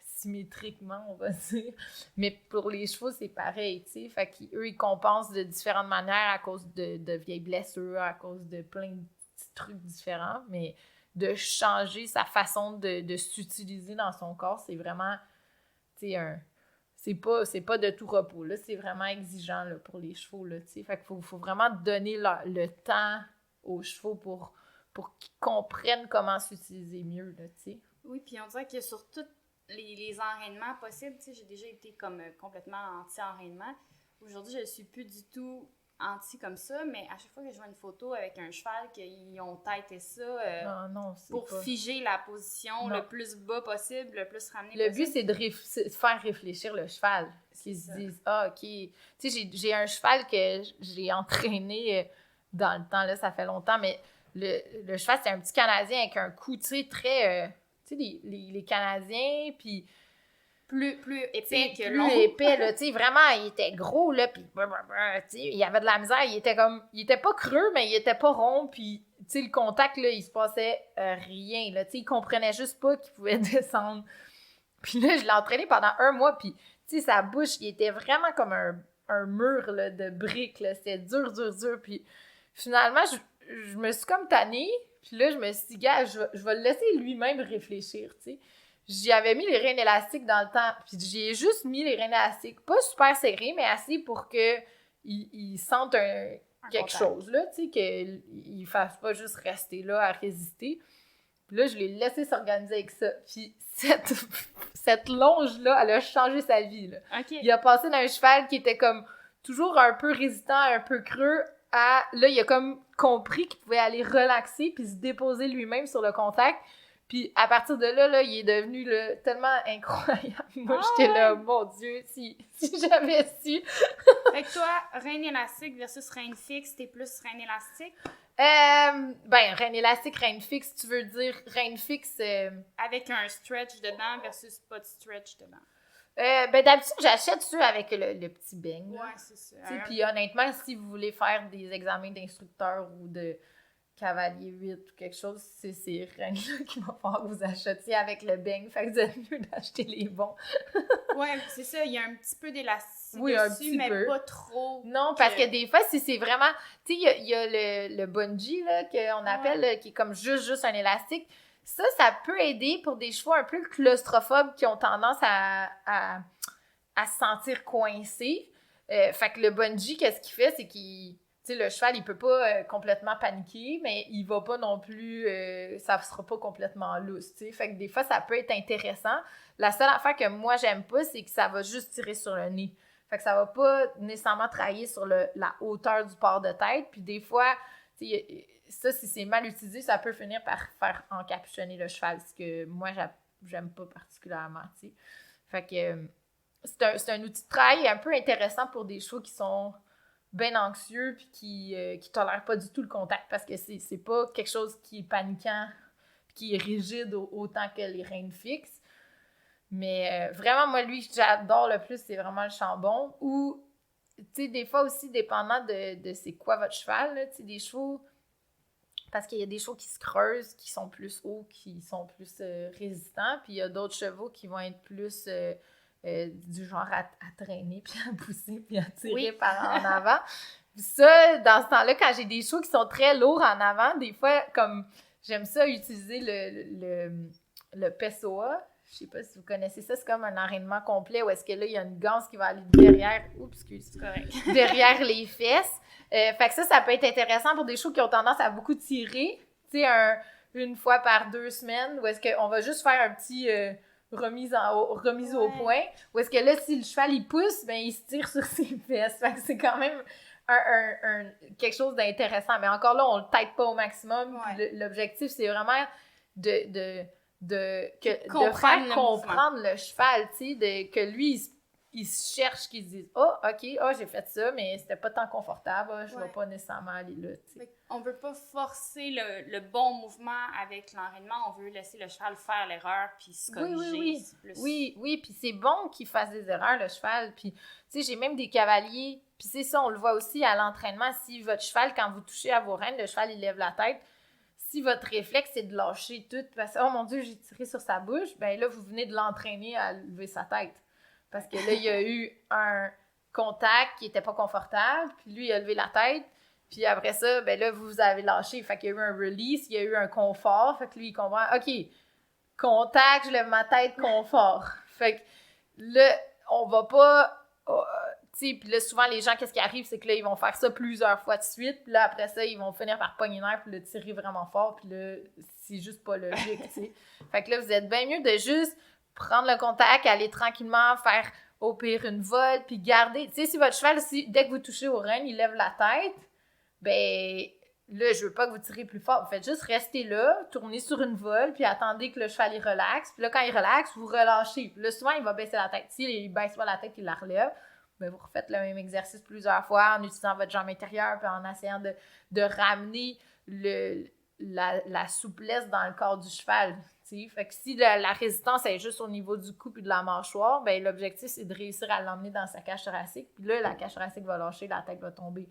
symétriquement, on va dire. Mais pour les chevaux, c'est pareil, tu sais. Fait qu'eux, ils compensent de différentes manières à cause de vieilles blessures, à cause de plein de petits trucs différents. Mais de changer sa façon de s'utiliser dans son corps, c'est vraiment, tu sais, c'est pas de tout repos, là. C'est vraiment exigeant, là, pour les chevaux, là, tu sais. Fait qu'il faut vraiment donner le temps aux chevaux pour qu'ils comprennent comment s'utiliser mieux, là, tu sais. Oui, puis on dirait que sur tous les enraînements possibles, tu sais, j'ai déjà été comme complètement anti-enraînement. Aujourd'hui, je ne suis plus du tout anti comme ça, mais à chaque fois que je vois une photo avec un cheval qu'ils ont têté ça pour figer la position le plus bas possible, le plus ramené possible. Le but, c'est de faire réfléchir le cheval. Qu'ils se disent, ah, OK. Tu sais, j'ai un cheval que j'ai entraîné dans le temps, là, ça fait longtemps, mais le cheval, c'est un petit Canadien avec un cou, tu sais, très... tu sais, les Canadiens, puis... Plus épais que long. Plus épais, là, tu sais, vraiment, il était gros, là, puis tu sais, il avait de la misère, il était pas creux, mais il était pas rond, puis, tu sais, le contact, là, il se passait rien, là, tu sais, il comprenait juste pas qu'il pouvait descendre. Puis là, je l'ai entraîné pendant 1 mois, puis, tu sais, sa bouche, il était vraiment comme un mur, là, de briques, là, c'était dur, puis finalement, je me suis comme tannée, puis là, je me suis dit, gars, je vais le laisser lui-même réfléchir, tu sais. J'y avais mis les rênes élastiques dans le temps, puis j'y ai juste mis les rênes élastiques, pas super serrés, mais assez pour qu'il sente quelque chose, là, tu sais, qu'il ne fasse pas juste rester là à résister. Puis là, je l'ai laissé s'organiser avec ça. Puis cette longe-là, elle a changé sa vie, là. Okay. Il a passé d'un cheval qui était comme toujours un peu résistant, un peu creux, à... Là, il a comme compris qu'il pouvait aller relaxer puis se déposer lui-même sur le contact. Puis à partir de là, il est devenu là, tellement incroyable. Moi, j'étais là, mon Dieu, si j'avais su. Fait que toi, reine élastique versus reine fixe, t'es plus reine élastique? Reine élastique, reine fixe, tu veux dire reine fixe... Avec un stretch dedans versus pas de stretch dedans. D'habitude, j'achète ceux avec le petit beigne. Ouais, c'est ça. Puis honnêtement, si vous voulez faire des examens d'instructeur ou de cavalier 8 ou quelque chose, c'est ces reines-là qu'il va falloir vous achetiez avec le beigne. Fait que vous êtes mieux d'acheter les bons. Ouais, c'est ça. Il y a un petit peu d'élastique dessus, mais pas trop. Non, parce que des fois, si c'est vraiment... Tu sais, il y a le bungee, là, qu'on appelle, là, qui est comme juste un élastique. Ça peut aider pour des chevaux un peu claustrophobes qui ont tendance à se sentir coincés. Fait que le bungee, qu'est-ce qu'il fait? C'est qu'il... Tu sais, le cheval, il peut pas complètement paniquer, mais il va pas non plus... ça sera pas complètement loose, tu sais. Fait que des fois, ça peut être intéressant. La seule affaire que moi, j'aime pas, c'est que ça va juste tirer sur le nez. Fait que ça va pas nécessairement travailler sur la hauteur du port de tête. Puis des fois, tu sais, ça, si c'est mal utilisé, ça peut finir par faire encapuchonner le cheval. Ce que moi, j'aime pas particulièrement, tu sais. Fait que c'est un outil de travail un peu intéressant pour des chevaux qui sont bien anxieux puis qui tolèrent pas du tout le contact parce que c'est pas quelque chose qui est paniquant qui est rigide autant que les rênes fixes. Mais vraiment, moi, lui, j'adore le plus, c'est vraiment le chambon. Ou, tu sais, des fois aussi, dépendant de c'est quoi votre cheval, là, tu sais, des chevaux... Parce qu'il y a des chevaux qui se creusent, qui sont plus hauts, qui sont plus résistants. Puis il y a d'autres chevaux qui vont être plus du genre à traîner, puis à pousser, puis à tirer par en avant. Puis ça, dans ce temps-là, quand j'ai des chevaux qui sont très lourds en avant, des fois, comme j'aime ça utiliser le PSOA. Je sais pas si vous connaissez ça, c'est comme un enraînement complet où est-ce que là, il y a une ganse qui va aller derrière... Oups, excuse. Correct. Derrière les fesses. Fait que ça peut être intéressant pour des chevaux qui ont tendance à beaucoup tirer. Tu sais, une fois par 2 semaines, où est-ce qu'on va juste faire un petit remise au point. Où est-ce que là, si le cheval, il pousse, ben il se tire sur ses fesses. Fait que c'est quand même quelque chose d'intéressant. Mais encore là, on le tête pas au maximum. Ouais. L'objectif, c'est vraiment de faire comprendre le cheval, tu sais, que lui, il se cherche, qu'il se dise « OK, j'ai fait ça, mais c'était pas tant confortable, je vais pas nécessairement aller là. » On veut pas forcer le bon mouvement avec l'enraînement, on veut laisser le cheval faire l'erreur puis se corriger. Oui, puis c'est bon qu'il fasse des erreurs, le cheval. Puis, tu sais, j'ai même des cavaliers, puis c'est ça, on le voit aussi à l'entraînement, si votre cheval, quand vous touchez à vos rênes, le cheval, il lève la tête. Si votre réflexe, c'est de lâcher tout, parce que « Oh mon Dieu, j'ai tiré sur sa bouche », ben là, vous venez de l'entraîner à lever sa tête. Parce que là, il y a eu un contact qui était pas confortable, puis lui, il a levé la tête, puis après ça, ben là, vous avez lâché. Fait qu'il y a eu un release, il y a eu un confort, fait que lui, il comprend « OK, contact, je lève ma tête, confort ». Fait que là, on va pas... tu sais, puis là, souvent, les gens, qu'est-ce qui arrive, c'est que là, ils vont faire ça plusieurs fois de suite, puis là, après ça, ils vont finir par pogner l'air, puis le tirer vraiment fort, puis là, c'est juste pas logique, tu sais. Fait que là, vous êtes bien mieux de juste prendre le contact, aller tranquillement, faire au pire une volte, puis garder. Tu sais, si votre cheval, dès que vous touchez aux rênes, il lève la tête, ben là, je veux pas que vous tirez plus fort. Vous faites juste rester là, tourner sur une volte, puis attendez que le cheval, il relaxe. Puis là, quand il relaxe, vous relâchez. Puis là, souvent, il va baisser la tête. Si il baisse pas la tête, il la relève. Ben, vous refaites le même exercice plusieurs fois en utilisant votre jambe intérieure, puis en essayant de ramener la souplesse dans le corps du cheval. T'sais. Fait que si la résistance est juste au niveau du cou et de la mâchoire, ben l'objectif, c'est de réussir à l'emmener dans sa cage thoracique. Puis là, la cage thoracique va lâcher, la tête va tomber.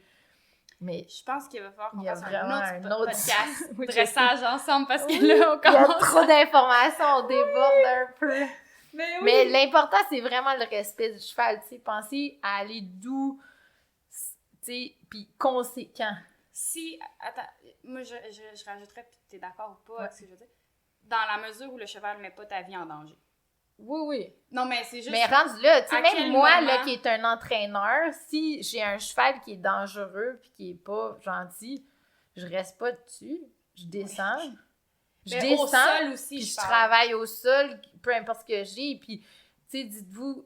Mais je pense qu'il va falloir qu'on fasse un autre podcast dressage ensemble parce que là, on commence... Il y a trop d'informations, on déborde un peu. Mais l'important, c'est vraiment le respect du cheval. T'sais. Pensez à aller doux, puis conséquent. Si, attends, moi, je rajouterais, puis t'es d'accord ou pas avec ce que je veux dire, dans la mesure où le cheval ne met pas ta vie en danger. Oui. Non, mais c'est juste... Mais rendu là, tu sais, même moi, moment... là, qui est un entraîneur, si j'ai un cheval qui est dangereux puis qui est pas gentil, je reste pas dessus, je descends. Je descends, au sol aussi, puis je travaille au sol, peu importe ce que j'ai, puis, tu sais, dites-vous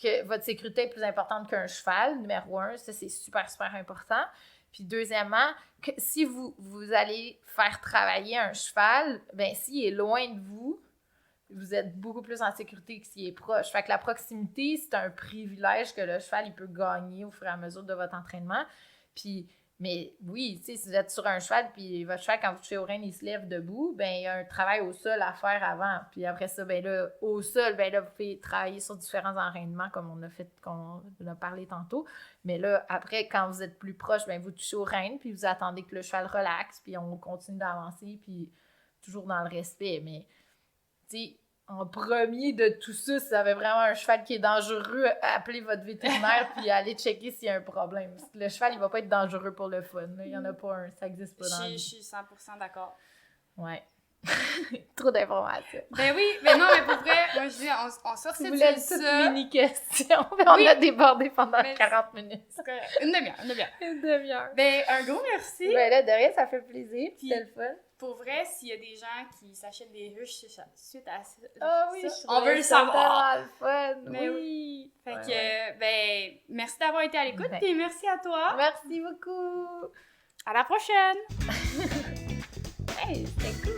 que votre sécurité est plus importante qu'un cheval, numéro 1, ça, c'est super, super important. Puis deuxièmement, que si vous allez faire travailler un cheval, ben s'il est loin de vous, vous êtes beaucoup plus en sécurité que s'il est proche. Fait que la proximité, c'est un privilège que le cheval il peut gagner au fur et à mesure de votre entraînement. Puis, mais oui, tu sais, si vous êtes sur un cheval, puis votre cheval, quand vous touchez aux rênes, il se lève debout, ben il y a un travail au sol à faire avant. Puis après ça, ben là, au sol, ben là, vous pouvez travailler sur différents enraînements, comme on a parlé tantôt. Mais là, après, quand vous êtes plus proche, ben vous touchez aux rênes, puis vous attendez que le cheval relaxe, puis on continue d'avancer, puis toujours dans le respect. Mais, tu sais, en premier de tout ça, si vous avez vraiment un cheval qui est dangereux, appelez votre vétérinaire puis allez checker s'il y a un problème. Parce que le cheval, il va pas être dangereux pour le fun. Là. Il y en a pas un, ça existe pas dans le... Je suis 100% d'accord. Ouais. Trop d'informations. Ben oui, mais non, mais pour vrai, moi je dis, on substitue ça. Une mini-question, mais on a débordé pendant 40 minutes. C'est correct. Une demi-heure. Ben, un gros merci. Ben là, de rien, ça fait plaisir. C'était le fun. Pour vrai, s'il y a des gens qui s'achètent des ruches suite à ça, on veut le savoir. Fun. Mais oui. Fait que, ben, merci d'avoir été à l'écoute, et merci à toi. Merci beaucoup. À la prochaine. Hey, c'était cool.